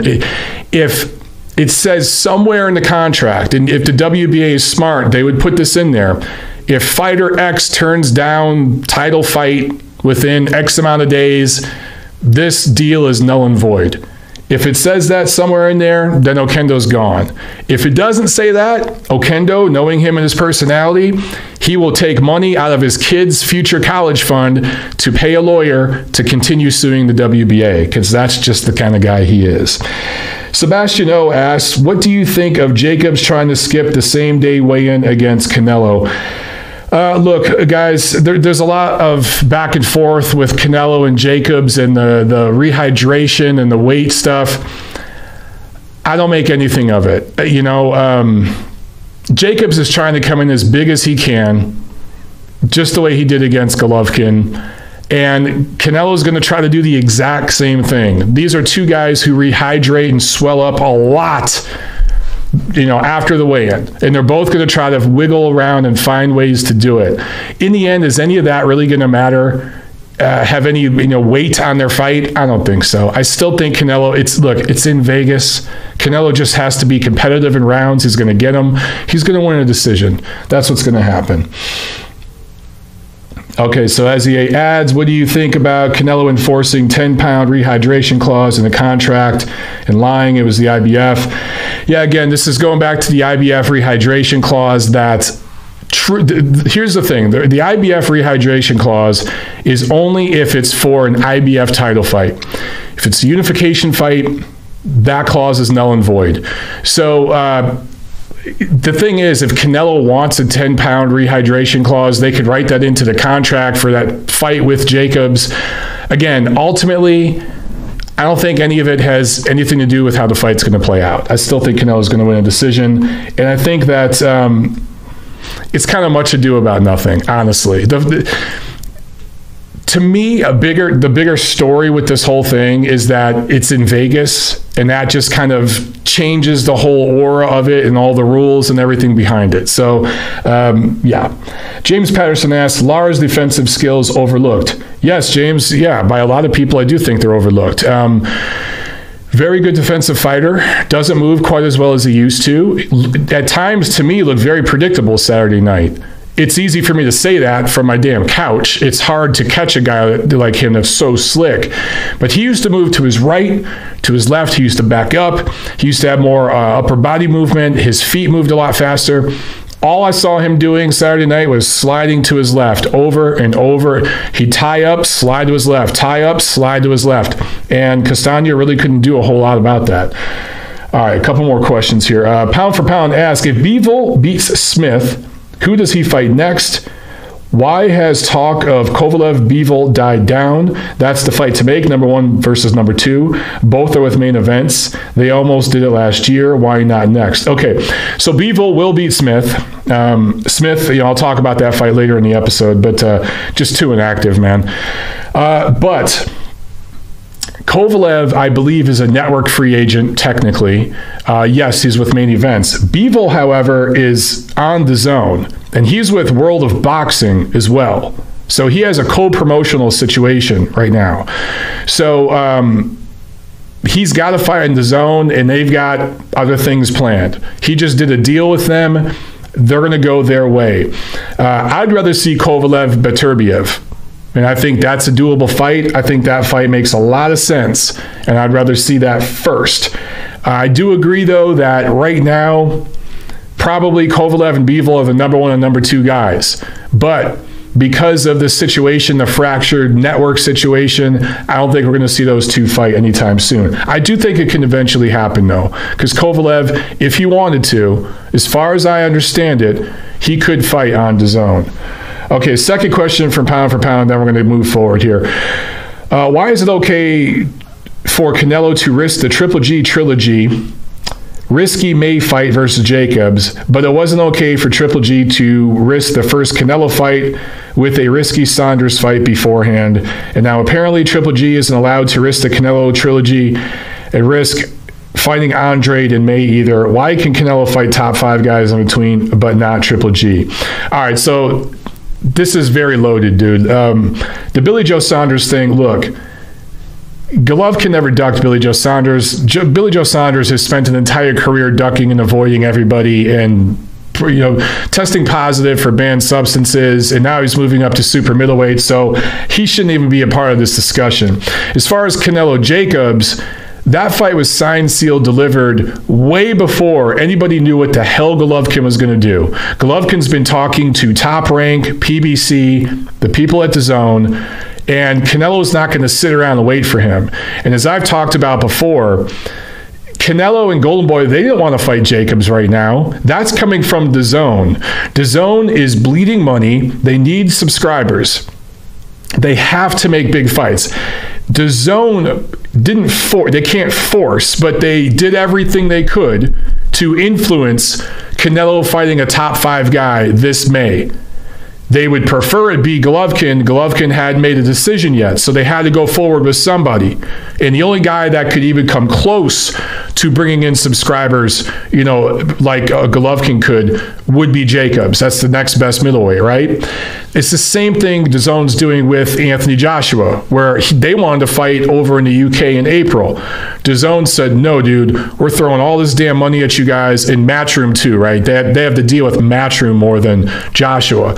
If it says somewhere in the contract, and if the WBA is smart, they would put this in there. If fighter X turns down title fight within X amount of days, this deal is null and void. If it says that somewhere in there, then Okendo's gone. If it doesn't say that, Okendo, knowing him and his personality, he will take money out of his kid's future college fund to pay a lawyer to continue suing the WBA, because that's just the kind of guy he is. Sebastian O asks, what do you think of Jacobs trying to skip the same day weigh-in against Canelo? Look, guys, there's a lot of back and forth with Canelo and Jacobs and the rehydration and the weight stuff. I don't make anything of it. Jacobs is trying to come in as big as he can, just the way he did against Golovkin. And Canelo's going to try to do the exact same thing. These are two guys who rehydrate and swell up a lot after the weigh-in. And they're both going to try to wiggle around and find ways to do it. In the end, is any of that really going to matter? Have any weight on their fight? I don't think so. I still think Canelo, it's in Vegas. Canelo just has to be competitive in rounds. He's going to get them. He's going to win a decision. That's what's going to happen. Okay, so as he adds, what do you think about Canelo enforcing 10-pound rehydration clause in the contract and lying it was the IBF? Yeah, again, this is going back to the IBF rehydration clause. That's true. Here's the thing. The IBF rehydration clause is only if it's for an IBF title fight. If it's a unification fight, that clause is null and void. So, the thing is, if Canelo wants a 10-pound rehydration clause, they could write that into the contract for that fight with Jacobs. Again, ultimately, I don't think any of it has anything to do with how the fight's going to play out. I still think Canelo's going to win a decision, and I think that it's kind of much ado about nothing, honestly. To me, the bigger story with this whole thing is that it's in Vegas, and that just kind of changes the whole aura of it and all the rules and everything behind it. So, yeah. James Patterson asks, Lara's defensive skills overlooked. Yes, James, yeah, by a lot of people, I do think they're overlooked. Very good defensive fighter, doesn't move quite as well as he used to. At times, to me, looked very predictable Saturday night. It's easy for me to say that from my damn couch. It's hard to catch a guy like him that's so slick. But he used to move to his right, to his left. He used to back up. He used to have more upper body movement. His feet moved a lot faster. All I saw him doing Saturday night was sliding to his left over and over. He'd tie up, slide to his left, tie up, slide to his left. And Castano really couldn't do a whole lot about that. All right, a couple more questions here. Pound for Pound asks, if Bivol beats Smith, who does he fight next? Why has talk of Kovalev Bivol died down? That's the fight to make, number 1 versus number 2. Both are with main events. They almost did it last year. Why not next? Okay, so Bivol will beat Smith. Smith, I'll talk about that fight later in the episode, but just too inactive, man. But Kovalev, I believe, is a network free agent, technically. Yes, he's with main events. Bivol, however, is on the zone, and he's with World of Boxing as well. So he has a co-promotional situation right now. So he's got to fight in the zone, and they've got other things planned. He just did a deal with them. They're going to go their way. I'd rather see Kovalev Beterbiev. And I think that's a doable fight. I think that fight makes a lot of sense, and I'd rather see that first. I do agree, though, that right now, probably Kovalev and Bivol are the number 1 and number 2 guys. But because of the situation, the fractured network situation, I don't think we're going to see those two fight anytime soon. I do think it can eventually happen, though, because Kovalev, if he wanted to, as far as I understand it, he could fight on DAZN. Okay, second question from Pound for Pound, then we're going to move forward here. Why is it okay for Canelo to risk the Triple G trilogy, risky May fight versus Jacobs, but it wasn't okay for Triple G to risk the first Canelo fight with a risky Saunders fight beforehand, and now apparently Triple G isn't allowed to risk the Canelo trilogy and risk fighting Andrade in May either? Why can Canelo fight top 5 guys in between, but not Triple G? All right, so this is very loaded, dude. The Billy Joe Saunders thing, look, Golovkin never ducked Billy Joe Saunders. Billy Joe Saunders has spent an entire career ducking and avoiding everybody and, you know, testing positive for banned substances, and now he's moving up to super middleweight, so he shouldn't even be a part of this discussion. As far as Canelo Jacobs, that fight was signed, sealed, delivered way before anybody knew what the hell Golovkin was going to do. Golovkin's been talking to Top Rank, PBC, the people at DAZN, and Canelo's not going to sit around and wait for him. And as I've talked about before, Canelo and Golden Boy, they didn't want to fight Jacobs right now. That's coming from DAZN. DAZN is bleeding money. They need subscribers. They have to make big fights. DAZN they can't force, but they did everything they could to influence Canelo fighting a top 5 guy this May. They would prefer it be Golovkin. Golovkin hadn't made a decision yet, so they had to go forward with somebody. And the only guy that could even come close to bringing in subscribers, you know, like Golovkin could, would be Jacobs. That's the next best middleweight, right? It's the same thing DAZN's doing with Anthony Joshua, where they wanted to fight over in the UK in April. DAZN said, no, dude, we're throwing all this damn money at you guys in Matchroom too, right? They have to deal with Matchroom more than Joshua.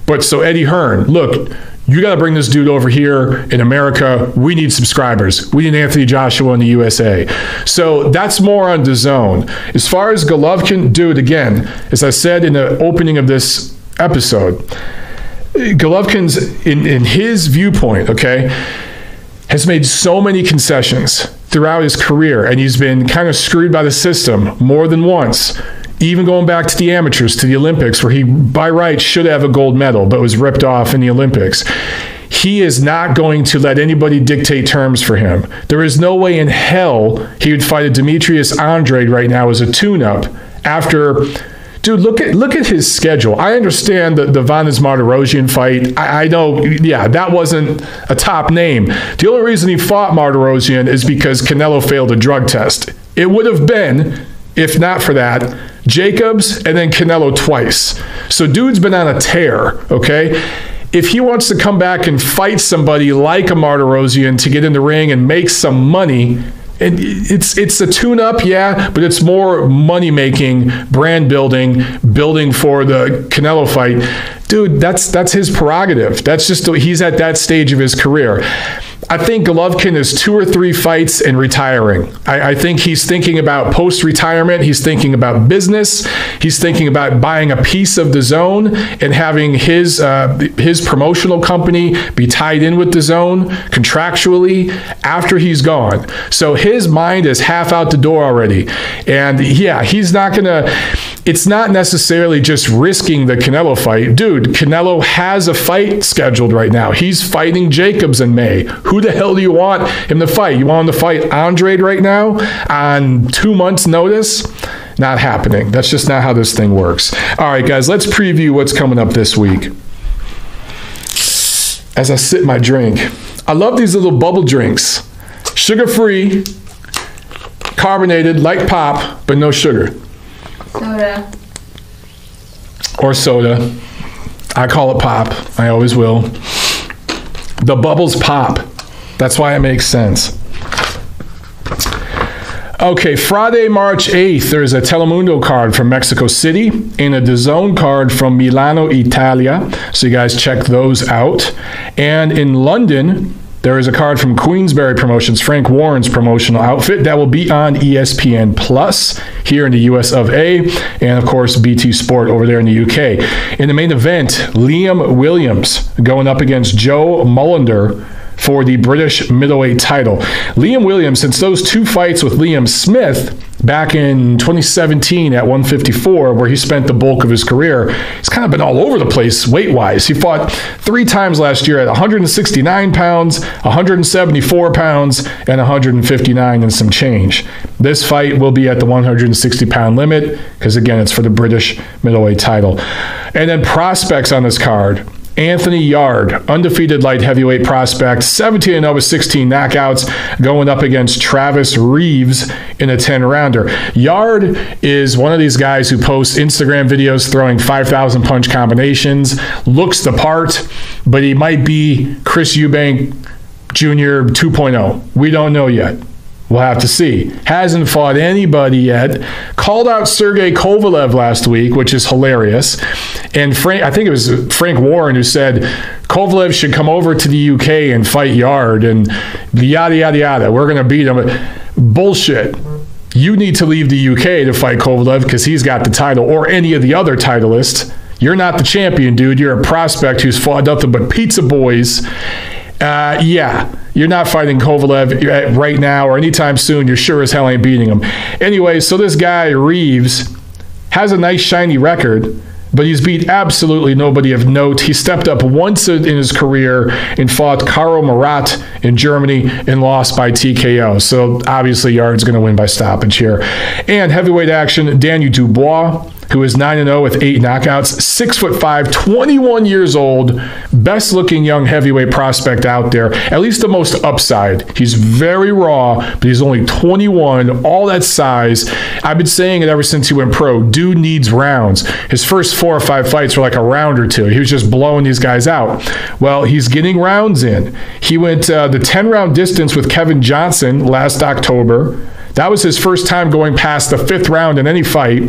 But so Eddie Hearn, look, you got to bring this dude over here in America. We need subscribers. We need Anthony Joshua in the USA. So that's more on DAZN. As far as Golovkin, dude, again, as I said in the opening of this episode, Golovkin's, in his viewpoint, okay, has made so many concessions throughout his career, and he's been kind of screwed by the system more than once. Even going back to the amateurs, to the Olympics, where he, by rights, should have a gold medal, but was ripped off in the Olympics. He is not going to let anybody dictate terms for him. There is no way in hell he would fight a Demetrius Andrade right now as a tune-up after... Dude, look at his schedule. I understand the Vanes Martirosyan fight. I know, yeah, that wasn't a top name. The only reason he fought Martirosyan is because Canelo failed a drug test. It would have been, if not for that, Jacobs and then Canelo twice. So dude's been on a tear, okay? If he wants to come back and fight somebody like a Martirosyan to get in the ring and make some money, and it's a tune-up, yeah, but it's more money-making, brand-building, building for the Canelo fight. Dude, that's his prerogative. That's just, he's at that stage of his career. I think Golovkin is 2 or 3 fights and retiring. I think he's thinking about post-retirement. He's thinking about business. He's thinking about buying a piece of DAZN and having his promotional company be tied in with DAZN contractually after he's gone. So his mind is half out the door already. And yeah, he's not going to... It's not necessarily just risking the Canelo fight. Dude, Canelo has a fight scheduled right now. He's fighting Jacobs in May. Who the hell do you want him to fight? You want him to fight Andrade right now on 2 months' notice? Not happening. That's just not how this thing works. All right, guys, let's preview what's coming up this week. As I sip my drink, I love these little bubble drinks. Sugar-free, carbonated, like pop, but no sugar. Soda. Or soda. I call it pop. I always will. The bubbles pop. That's why it makes sense. Okay, Friday, March 8th, there's a Telemundo card from Mexico City and a DAZN card from Milano, Italia. So you guys check those out. And in London, there is a card from Queensberry Promotions, Frank Warren's promotional outfit, that will be on ESPN Plus here in the US of A, and of course BT Sport over there in the UK. In the main event, Liam Williams going up against Joe Mullender for the British middleweight title. Liam Williams, since those two fights with Liam Smith back in 2017 at 154, where he spent the bulk of his career, he's kind of been all over the place weight-wise. He fought 3 times last year at 169 pounds, 174 pounds, and 159 and some change. This fight will be at the 160-pound limit because, again, it's for the British middleweight title. And then prospects on this card. Anthony Yard, undefeated light heavyweight prospect, 17-0 with 16 knockouts, going up against Travis Reeves in a 10-rounder. Yard is one of these guys who posts Instagram videos throwing 5,000 punch combinations, looks the part, but he might be Chris Eubank Jr. 2.0. We don't know yet. We'll have to see. Hasn't fought anybody yet. Called out Sergey Kovalev last week, which is hilarious. And I think it was Frank Warren who said Kovalev should come over to the UK and fight Yard and yada, yada, yada. We're going to beat him. Bullshit. You need to leave the UK to fight Kovalev because he's got the title, or any of the other titleists. You're not the champion, dude. You're a prospect who's fought nothing but pizza boys. Yeah, you're not fighting Kovalev right now or anytime soon. You're sure as hell ain't beating him. Anyway, so this guy, Reeves, has a nice shiny record, but he's beat absolutely nobody of note. He stepped up once in his career and fought Karo Marat in Germany and lost by TKO. So obviously Yard's going to win by stoppage here. And heavyweight action, Daniel Dubois, who is 9-0 with 8 knockouts, 6'5", 21 years old, best looking young heavyweight prospect out there, at least the most upside. He's very raw, but he's only 21, all that size. I've been saying it ever since he went pro. Dude needs rounds. His first 4 or 5 fights were like a round or two. He was just blowing these guys out. Well, he's getting rounds in. He went the 10-round distance with Kevin Johnson last October. That was his first time going past the 5th round in any fight.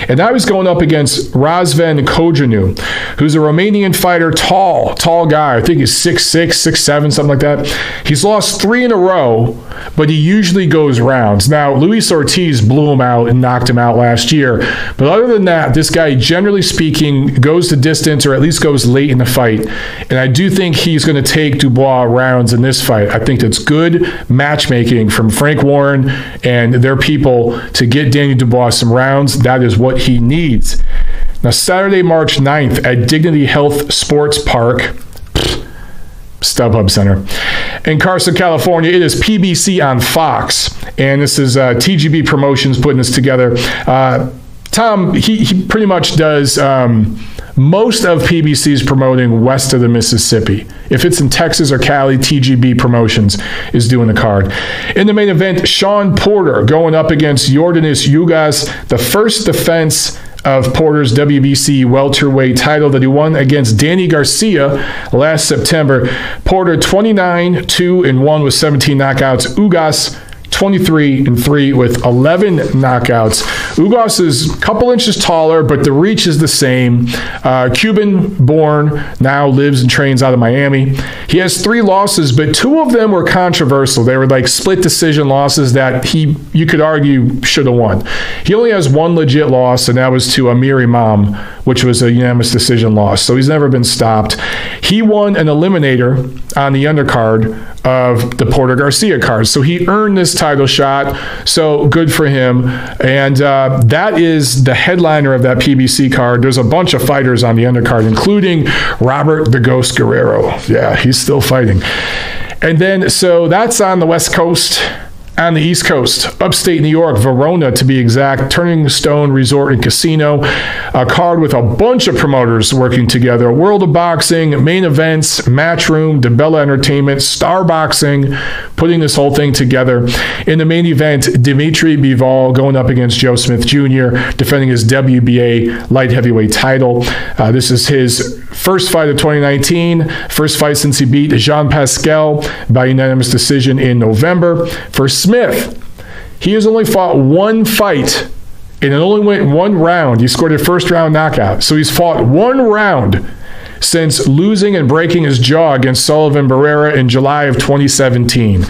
And now he's going up against Razvan Kojanu, who's a Romanian fighter, tall guy. I think he's 6'6", 6'7", something like that. He's lost 3 in a row, but he usually goes rounds. Now, Luis Ortiz blew him out and knocked him out last year. But other than that, this guy, generally speaking, goes the distance or at least goes late in the fight. And I do think he's going to take Dubois rounds in this fight. I think that's good matchmaking from Frank Warren and their people to get Daniel Dubois some rounds. That is what he needs. Now, Saturday, March 9th at Dignity Health Sports Park, StubHub Center, in Carson, California, it is PBC on Fox. And this is TGB Promotions putting this together. Tom, he pretty much does most of PBC's promoting west of the Mississippi. If it's in Texas or Cali, TGB Promotions is doing the card. In the main event, Shawn Porter going up against Yordenis Ugas, the first defense of Porter's WBC welterweight title that he won against Danny Garcia last September. Porter 29-2-1 with 17 knockouts. Ugas 23-3 with 11 knockouts. Ugas is a couple inches taller, but the reach is the same. Cuban-born, now lives and trains out of Miami. He has 3 losses, but 2 of them were controversial. They were like split decision losses that you could argue should have won. He only has 1 legit loss, and that was to Amir Imam, which was a unanimous decision loss. So he's never been stopped. He won an eliminator on the undercard of the Porter Garcia card. So he earned this title shot. So good for him. And that is the headliner of that PBC card. There's a bunch of fighters on the undercard, including Robert the Ghost Guerrero. Yeah, he's still fighting. And then, so that's on the West Coast. On the East Coast, upstate New York, Verona to be exact, Turning Stone Resort and Casino, a card with a bunch of promoters working together. World of Boxing, Main Events, Matchroom, DeBella Entertainment, Star Boxing, putting this whole thing together. In the main event, Dmitry Bivol going up against Joe Smith Jr., defending his WBA light heavyweight title. This is his first fight of 2019, first fight since he beat Jean Pascal by unanimous decision in November. For Smith, he has only fought 1 fight, and it only went 1 round. He scored a first-round knockout. So he's fought 1 round. since losing and breaking his jaw against Sullivan Barrera in July of 2017.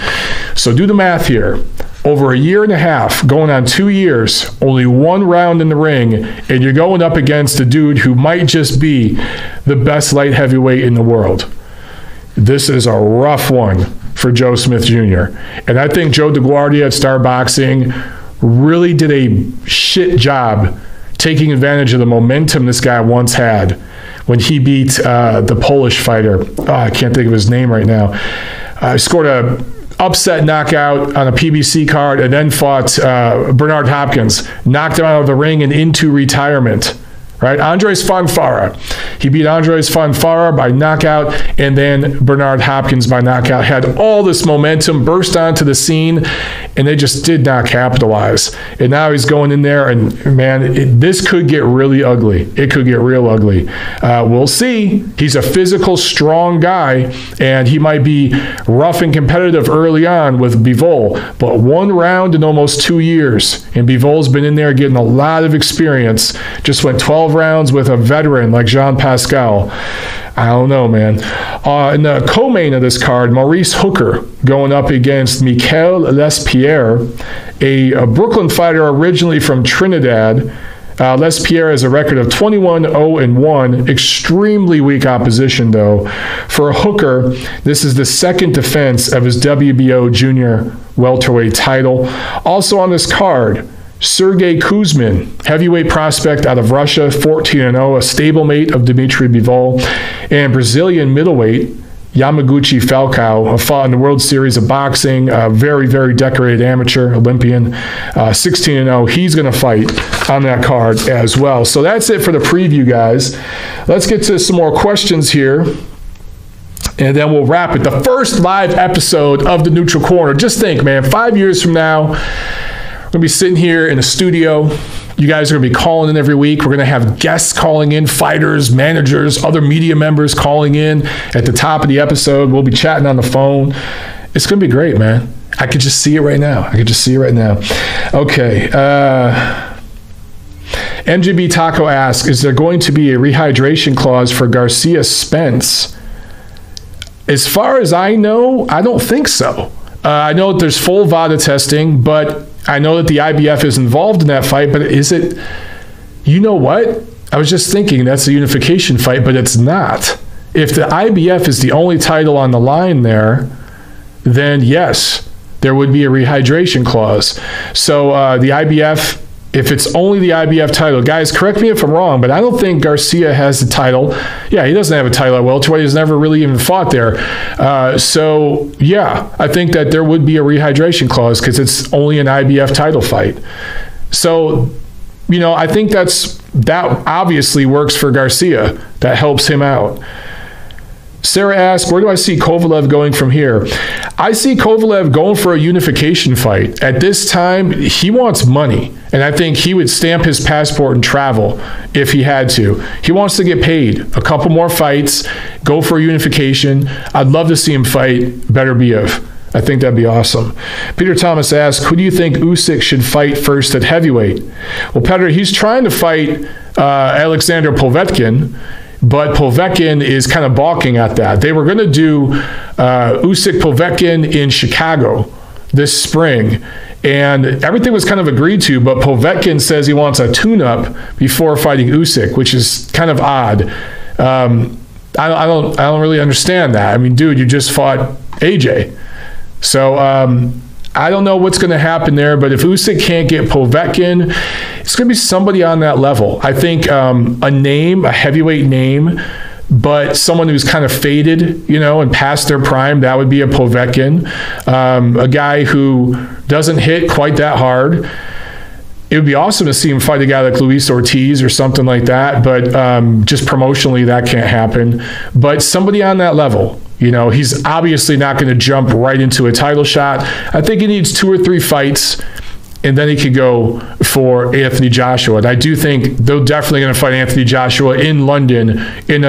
So do the math here. Over a year and a half, going on 2 years, only one round in the ring, and you're going up against a dude who might just be the best light heavyweight in the world. This is a rough one for Joe Smith Jr. And I think Joe DeGuardia at Star Boxing really did a shit job taking advantage of the momentum this guy once had when he beat the Polish fighter. Oh, I can't think of his name right now. He scored a upset knockout on a PBC card and then fought Bernard Hopkins, knocked him out of the ring and into retirement. Right? Andres Fonfara. He beat Andres Fonfara by knockout, and then Bernard Hopkins by knockout. Had all this momentum, burst onto the scene, and they just did not capitalize. And now he's going in there, and man, this could get really ugly. It could get real ugly. We'll see. He's a physical, strong guy, and he might be rough and competitive early on with Bivol. But one round in almost 2 years, and Bivol's been in there getting a lot of experience. Just went 12 rounds with a veteran like Jean Pascal. I don't know, man. In the co-main of this card, Maurice Hooker going up against Mikel Lespierre, a Brooklyn fighter originally from Trinidad. Lespierre has a record of 21-0-1. Extremely weak opposition, though. For Hooker, this is the second defense of his WBO junior welterweight title. Also on this card, Sergey Kuzmin, heavyweight prospect out of Russia, 14-0, a stablemate of Dmitry Bivol, and Brazilian middleweight Yamaguchi Falcao, fought in the World Series of Boxing, a very, very decorated amateur Olympian, 16-0. He's going to fight on that card as well. So that's it for the preview, guys. Let's get to some more questions here, and then we'll wrap it. The first live episode of the Neutral Corner. Just think, man, 5 years from now, we're going to be sitting here in a studio. You guys are going to be calling in every week. We're going to have guests calling in, fighters, managers, other media members calling in at the top of the episode. We'll be chatting on the phone. It's going to be great, man. I could just see it right now. Okay. MGB Taco asks, is there going to be a rehydration clause for Garcia Spence? As far as I know, I don't think so. I know that there's full VADA testing, but I know that the IBF is involved in that fight, but is it, you know what? I was just thinking that's a unification fight, but it's not. If the IBF is the only title on the line there, then yes, there would be a rehydration clause. So the IBF, if it's only the IBF title, guys, correct me if I'm wrong, but I don't think Garcia has the title. Yeah, he doesn't have a title at welterweight. He's never really even fought there. So, yeah, I think that there would be a rehydration clause because it's only an IBF title fight. So, you know, I think that obviously works for Garcia. That helps him out. Sarah asks, where do I see Kovalev going from here? I see Kovalev going for a unification fight. At this time, he wants money, and I think he would stamp his passport and travel if he had to. He wants to get paid. A couple more fights, go for a unification. I'd love to see him fight Beterbiev. I think that'd be awesome. Peter Thomas asks, who do you think Usyk should fight first at heavyweight? Well, Peter, he's trying to fight Alexander Povetkin, but Povetkin is kind of balking at that. They were going to do Usyk-Povetkin in Chicago this spring, and everything was kind of agreed to, but Povetkin says he wants a tune-up before fighting Usyk, which is kind of odd. I don't really understand that. I mean, dude, you just fought AJ. So I don't know what's going to happen there, but if Usyk can't get Povetkin, it's going to be somebody on that level. I think a heavyweight name, but someone who's kind of faded, you know, and past their prime, that would be a Povetkin. A guy who doesn't hit quite that hard. It would be awesome to see him fight a guy like Luis Ortiz or something like that, but just promotionally, that can't happen. But somebody on that level. You know, he's obviously not going to jump right into a title shot. I think he needs 2 or 3 fights, and then he could go for Anthony Joshua. And I do think they're definitely going to fight Anthony Joshua in London in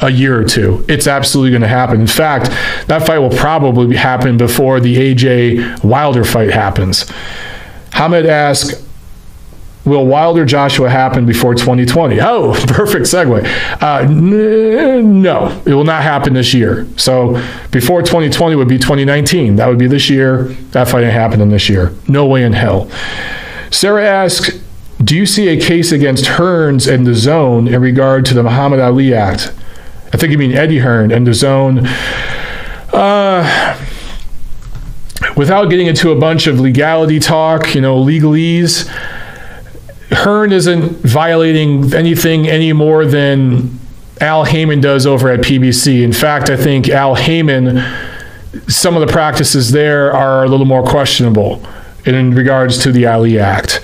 a year or two. It's absolutely going to happen. In fact, that fight will probably happen before the AJ Wilder fight happens. Hamed asks, Will Wilder Joshua happen before 2020? Oh, perfect segue. No, it will not happen this year. So before 2020 would be 2019. That would be this year. That fight ain't happening this year. No way in hell. Sarah asks, do you see a case against Hearns and the Zone in regard to the Muhammad Ali Act? I think you mean Eddie Hearn and the Zone. Without getting into a bunch of legality talk, legalese, Hearn isn't violating anything any more than Al Heyman does over at PBC. In fact, I think Al Heyman, some of the practices there are a little more questionable in regards to the Ali Act.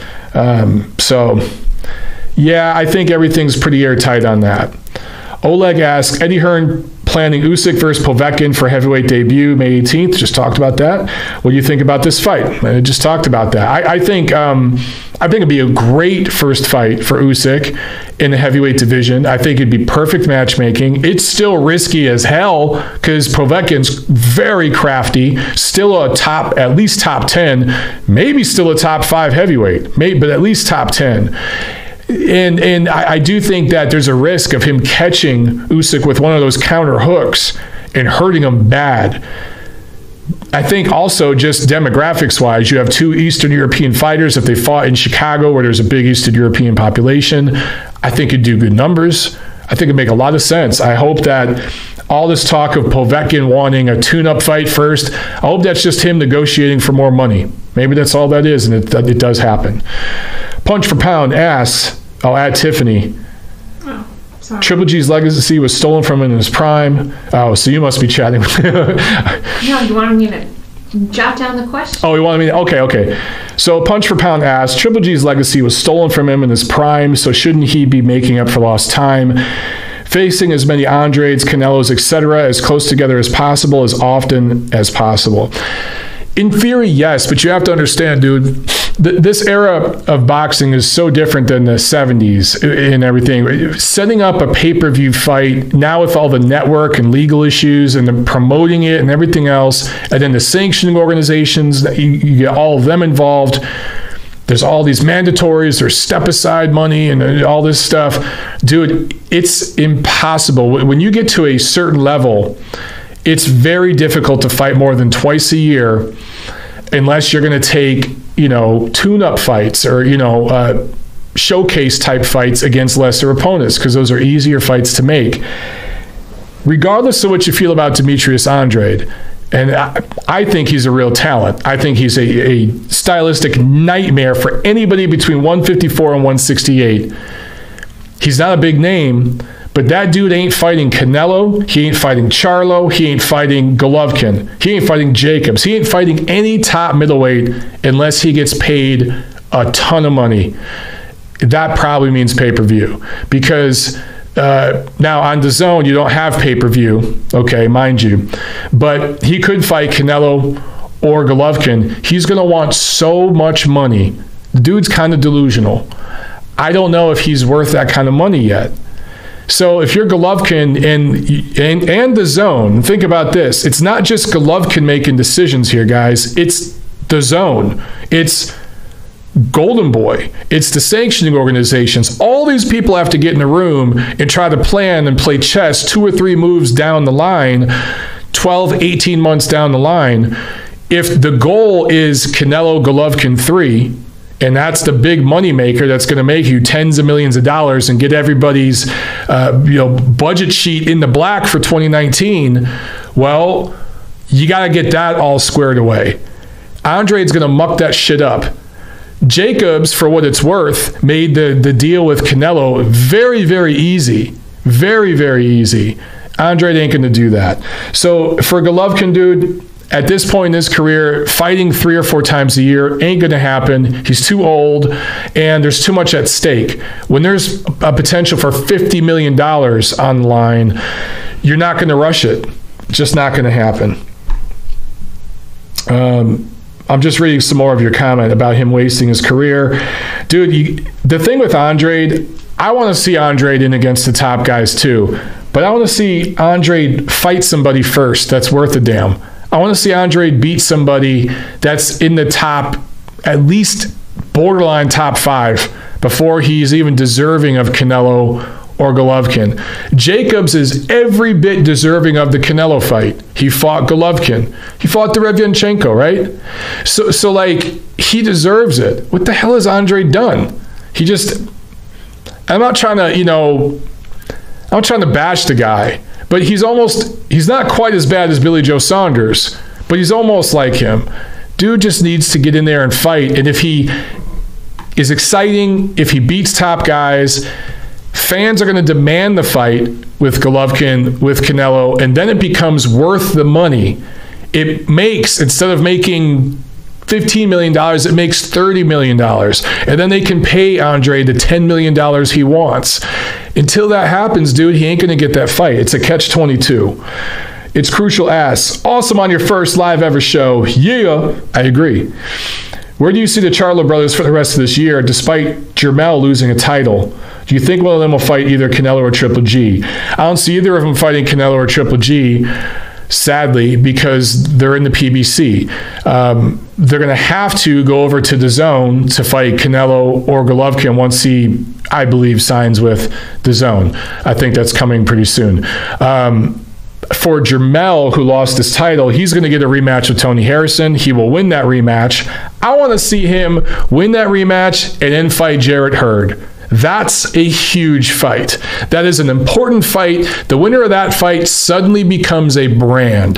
Yeah, I think everything's pretty airtight on that. Oleg asks, Eddie Hearn planning Usyk versus Povetkin for heavyweight debut May 18th. Just talked about that. What do you think about this fight? I just talked about that. I think it'd be a great first fight for Usyk in the heavyweight division. I think it'd be perfect matchmaking. It's still risky as hell because Povetkin's very crafty, still at least top 10, maybe still a top 5 heavyweight, but at least top 10. And I do think that there's a risk of him catching Usyk with one of those counter hooks and hurting him bad. I think also just demographics-wise, you have 2 Eastern European fighters. If they fought in Chicago, where there's a big Eastern European population, I think it'd do good numbers. I think it'd make a lot of sense. I hope that all this talk of Povetkin wanting a tune-up fight first, I hope that's just him negotiating for more money. Maybe that's all that is, and it does happen. Punch for Pound asks, I'll add Tiffany. Oh, sorry. Triple G's legacy was stolen from him in his prime. Oh, so you must be chatting with him. No, you wanted me to jot down the question? Oh, you wanted me to? Okay. So Punch for Pound asks, Triple G's legacy was stolen from him in his prime, so shouldn't he be making up for lost time? Facing as many Andrades, Canelos, etc., as close together as possible, as often as possible. In theory, yes, but you have to understand, dude, this era of boxing is so different than the 70s and everything. Setting up a pay-per-view fight, now with all the network and legal issues and the promoting it and everything else, and then the sanctioning organizations, you get all of them involved. There's all these mandatories, there's step-aside money and all this stuff. Dude, it's impossible. When you get to a certain level, it's very difficult to fight more than twice a year unless you're going to take, tune-up fights or, showcase type fights against lesser opponents, because those are easier fights to make. Regardless of what you feel about Demetrius Andrade, and I think he's a real talent. I think he's a stylistic nightmare for anybody between 154 and 168. He's not a big name, but that dude ain't fighting Canelo. He ain't fighting Charlo. He ain't fighting Golovkin. He ain't fighting Jacobs. He ain't fighting any top middleweight unless he gets paid a ton of money. That probably means pay-per-view, because now on the Zone, you don't have pay-per-view, okay, mind you. But he could fight Canelo or Golovkin. He's going to want so much money. The dude's kind of delusional. I don't know if he's worth that kind of money yet. So if you're Golovkin and the Zone, think about this. It's not just Golovkin making decisions here, guys. It's the Zone. It's Golden Boy. It's the sanctioning organizations. All these people have to get in a room and try to plan and play chess 2 or 3 moves down the line, 12, 18 months down the line. If the goal is Canelo Golovkin 3, and that's the big money maker that's going to make you tens of millions of dollars and get everybody's budget sheet in the black for 2019, well, you got to get that all squared away. Andrade's going to muck that shit up. Jacobs, for what it's worth, made the deal with Canelo very, very easy. Very, very easy. Andrade ain't going to do that. So for Golovkin, dude, at this point in his career, fighting 3 or 4 times a year ain't going to happen. He's too old, and there's too much at stake. When there's a potential for $50 million on the line, you're not going to rush it. It's just not going to happen. I'm just reading some more of your comment about him wasting his career. Dude, the thing with Andrade, I want to see Andrade in against the top guys too, but I want to see Andrade fight somebody first that's worth a damn. I want to see Andrade beat somebody that's in the top, at least borderline top 5 before he's even deserving of Canelo or Golovkin. Jacobs is every bit deserving of the Canelo fight. He fought Golovkin. He fought Derevianchenko, right? So like, he deserves it. What the hell has Andrade done? He just... I'm not trying to, I'm not trying to bash the guy, but he's not quite as bad as Billy Joe Saunders, but he's almost like him. Dude just needs to get in there and fight. And if he is exciting, if he beats top guys, fans are going to demand the fight with Golovkin, with Canelo, and then it becomes worth the money. It makes, instead of making $15 million, it makes $30 million. And then they can pay Andrade the $10 million he wants. Until that happens, dude, he ain't going to get that fight. It's a catch-22. It's Crucial Ass. Awesome on your first live ever show. Yeah, I agree. Where do you see the Charlo brothers for the rest of this year, despite Jermell losing a title? Do you think one of them will fight either Canelo or Triple G? I don't see either of them fighting Canelo or Triple G, sadly, because they're in the PBC. They're going to have to go over to the Zone to fight Canelo or Golovkin once he, I believe, signs with the Zone. I think that's coming pretty soon. For Jermell, who lost his title, he's going to get a rematch with Tony Harrison. He will win that rematch. I want to see him win that rematch and then fight Jarrett Hurd. That's a huge fight. That is an important fight. The winner of that fight suddenly becomes a brand.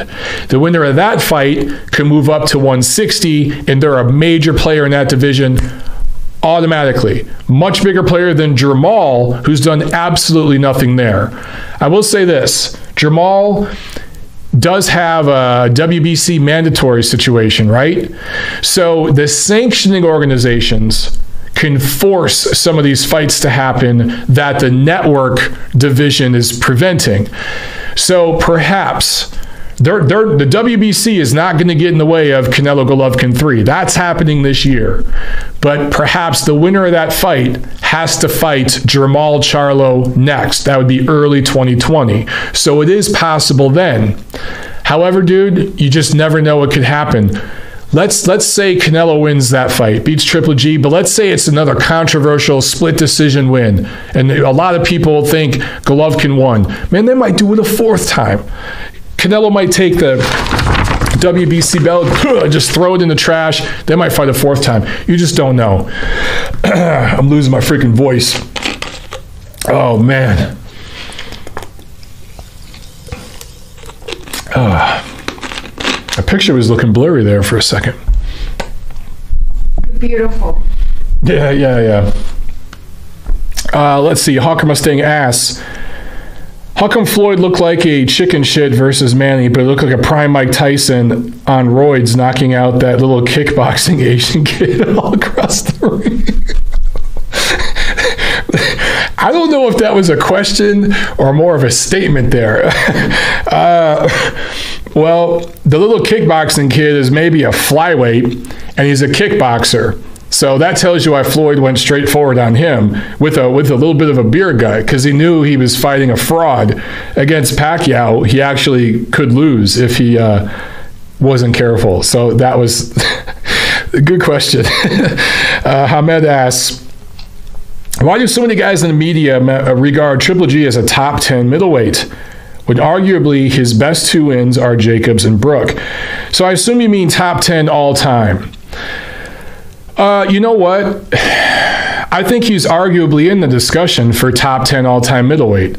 The winner of that fight can move up to 160, and they're a major player in that division automatically. Much bigger player than Jermall, who's done absolutely nothing there. I will say this. Jermall does have a WBC mandatory situation, right? So the sanctioning organizations can force some of these fights to happen that the network division is preventing. So perhaps the WBC is not going to get in the way of Canelo Golovkin 3. That's happening this year. But perhaps the winner of that fight has to fight Jermall Charlo next. That would be early 2020. So it is possible then. However, dude, you just never know what could happen. Let's say Canelo wins that fight, beats Triple G, but let's say it's another controversial split decision win, and a lot of people think Golovkin won. Man, they might do it a fourth time. Canelo might take the WBC belt, just throw it in the trash. They might fight a fourth time. You just don't know. I'm losing my freaking voice. Oh, man. My picture was looking blurry there for a second. Beautiful. Yeah. Let's see. Hawker Mustang asks, how come Floyd looked like a chicken shit versus Manny, but it looked like a prime Mike Tyson on roids knocking out that little kickboxing Asian kid all across the ring? I don't know if that was a question or more of a statement there. Well, the little kickboxing kid is maybe a flyweight, and he's a kickboxer. So that tells you why Floyd went straight forward on him with a little bit of a beer gut, because he knew he was fighting a fraud against Pacquiao. He actually could lose if he wasn't careful. So that was a good question. Hamed asks, why do so many guys in the media regard Triple G as a top 10 middleweight, when arguably his best two wins are Jacobs and Brook? So I assume you mean top 10 all time. You know what? I think he's arguably in the discussion for top 10 all-time middleweight.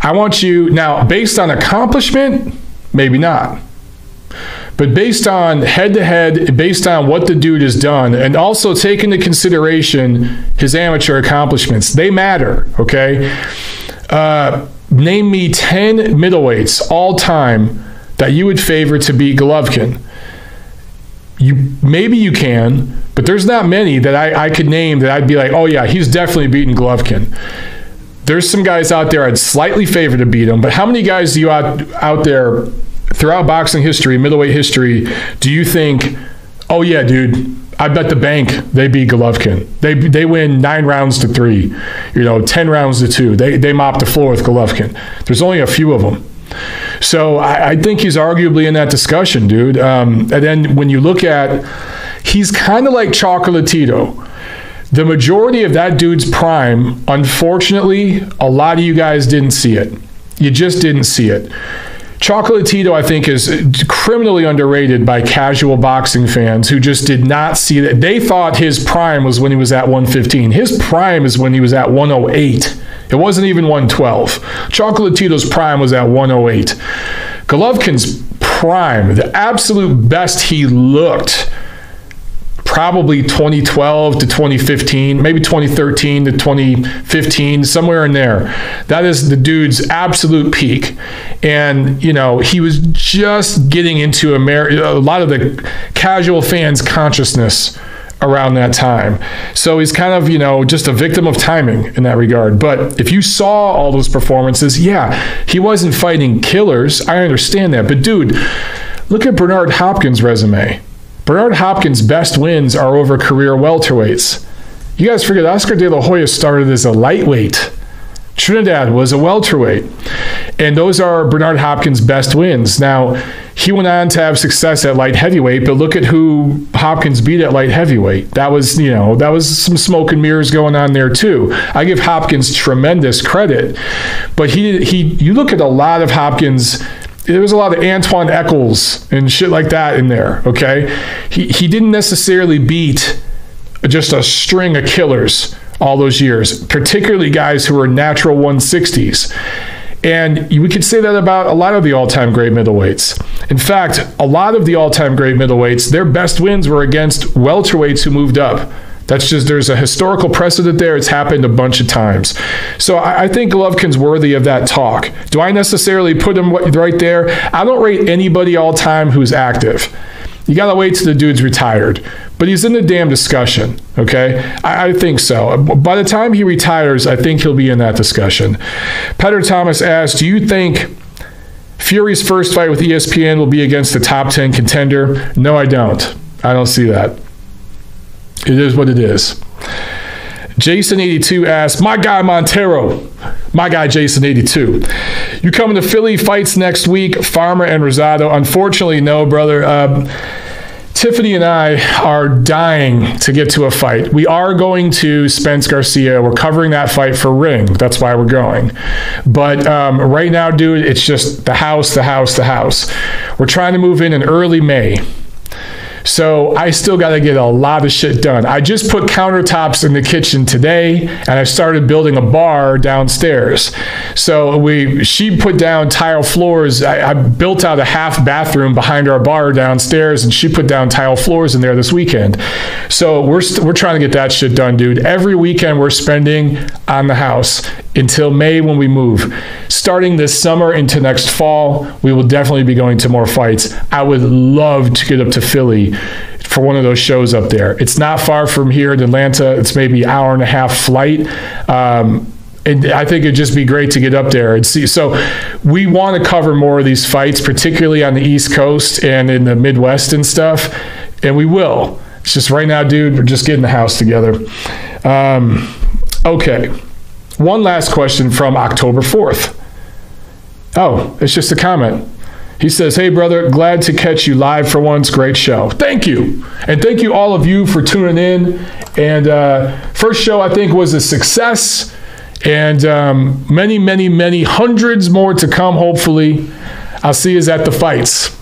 I want you, now, based on accomplishment, maybe not. But based on head-to-head, based on what the dude has done, and also take into consideration his amateur accomplishments, they matter, okay? Name me 10 middleweights all-time that you would favor to beat Golovkin. Maybe you can, but there's not many that I could name that I'd be like, oh yeah, he's definitely beating Golovkin. There's some guys out there I'd slightly favor to beat him, but how many guys do you out there throughout boxing history, middleweight history, do you think, oh yeah, dude, I bet the bank they beat Golovkin. They win 9 rounds to 3, 10 rounds to 2. They mop the floor with Golovkin. There's only a few of them. So I think he's arguably in that discussion, dude. And then when you look at, he's kind of like Chocolatito. The majority of that dude's prime, unfortunately, a lot of you guys didn't see it. You just didn't see it. Chocolatito, I think, is criminally underrated by casual boxing fans who just did not see that. They thought his prime was when he was at 115. His prime is when he was at 108. It wasn't even 112. Chocolatito's prime was at 108. Golovkin's prime, the absolute best he looked, probably 2012 to 2015, maybe 2013 to 2015, somewhere in there. That is the dude's absolute peak. And, you know, he was just getting into a lot of the casual fans' consciousness around that time. So he's kind of, you know, just a victim of timing in that regard. But if you saw all those performances, yeah, he wasn't fighting killers. I understand that. But, dude, look at Bernard Hopkins' resume. Bernard Hopkins' best wins are over career welterweights. You guys forget Oscar De La Hoya started as a lightweight. Trinidad was a welterweight. And those are Bernard Hopkins' best wins. Now, he went on to have success at light heavyweight, but look at who Hopkins beat at light heavyweight. That was, you know, that was some smoke and mirrors going on there too. I give Hopkins tremendous credit. But you look at a lot of Hopkins. There was a lot of Antoine Eccles and shit like that in there, okay? He didn't necessarily beat just a string of killers all those years, particularly guys who were natural 160s. And we could say that about a lot of the all-time great middleweights. In fact, a lot of the all-time great middleweights, their best wins were against welterweights who moved up. That's just, there's a historical precedent there. It's happened a bunch of times. So I think Golovkin's worthy of that talk. Do I necessarily put him right there? I don't rate anybody all time who's active. You got to wait till the dude's retired. But he's in the damn discussion, okay? I think so. By the time he retires, I think he'll be in that discussion. Petter Thomas asked, do you think Fury's first fight with ESPN will be against the top 10 contender? No, I don't. I don't see that. It is what it is. Jason82 asks, my guy Montero, my guy Jason82, you coming to Philly fights next week, Farmer and Rosado? Unfortunately, no, brother. Tiffany and I are dying to get to a fight. We are going to Spence Garcia. We're covering that fight for Ring. That's why we're going. But right now, dude, it's just the house. We're trying to move in early May. So I still got to get a lot of shit done. I just put countertops in the kitchen today, and I started building a bar downstairs. So she put down tile floors. I built out a half bathroom behind our bar downstairs, and she put down tile floors in there this weekend. So we're trying to get that shit done, dude. Every weekend we're spending on the house until May when we move. Starting this summer into next fall, we will definitely be going to more fights. I would love to get up to Philly for one of those shows up there. It's not far from here in Atlanta. It's maybe an hour and a half flight. And I think it'd just be great to get up there and see. So we want to cover more of these fights, particularly on the East Coast and in the Midwest and stuff. And we will. It's just right now, dude, we're just getting the house together. Okay. One last question from October 4th. Oh, it's just a comment. He says, hey, brother, glad to catch you live for once. Great show. Thank you. And thank you all of you for tuning in. And first show, I think, was a success. And many, many, many hundreds more to come, hopefully. I'll see you at the fights.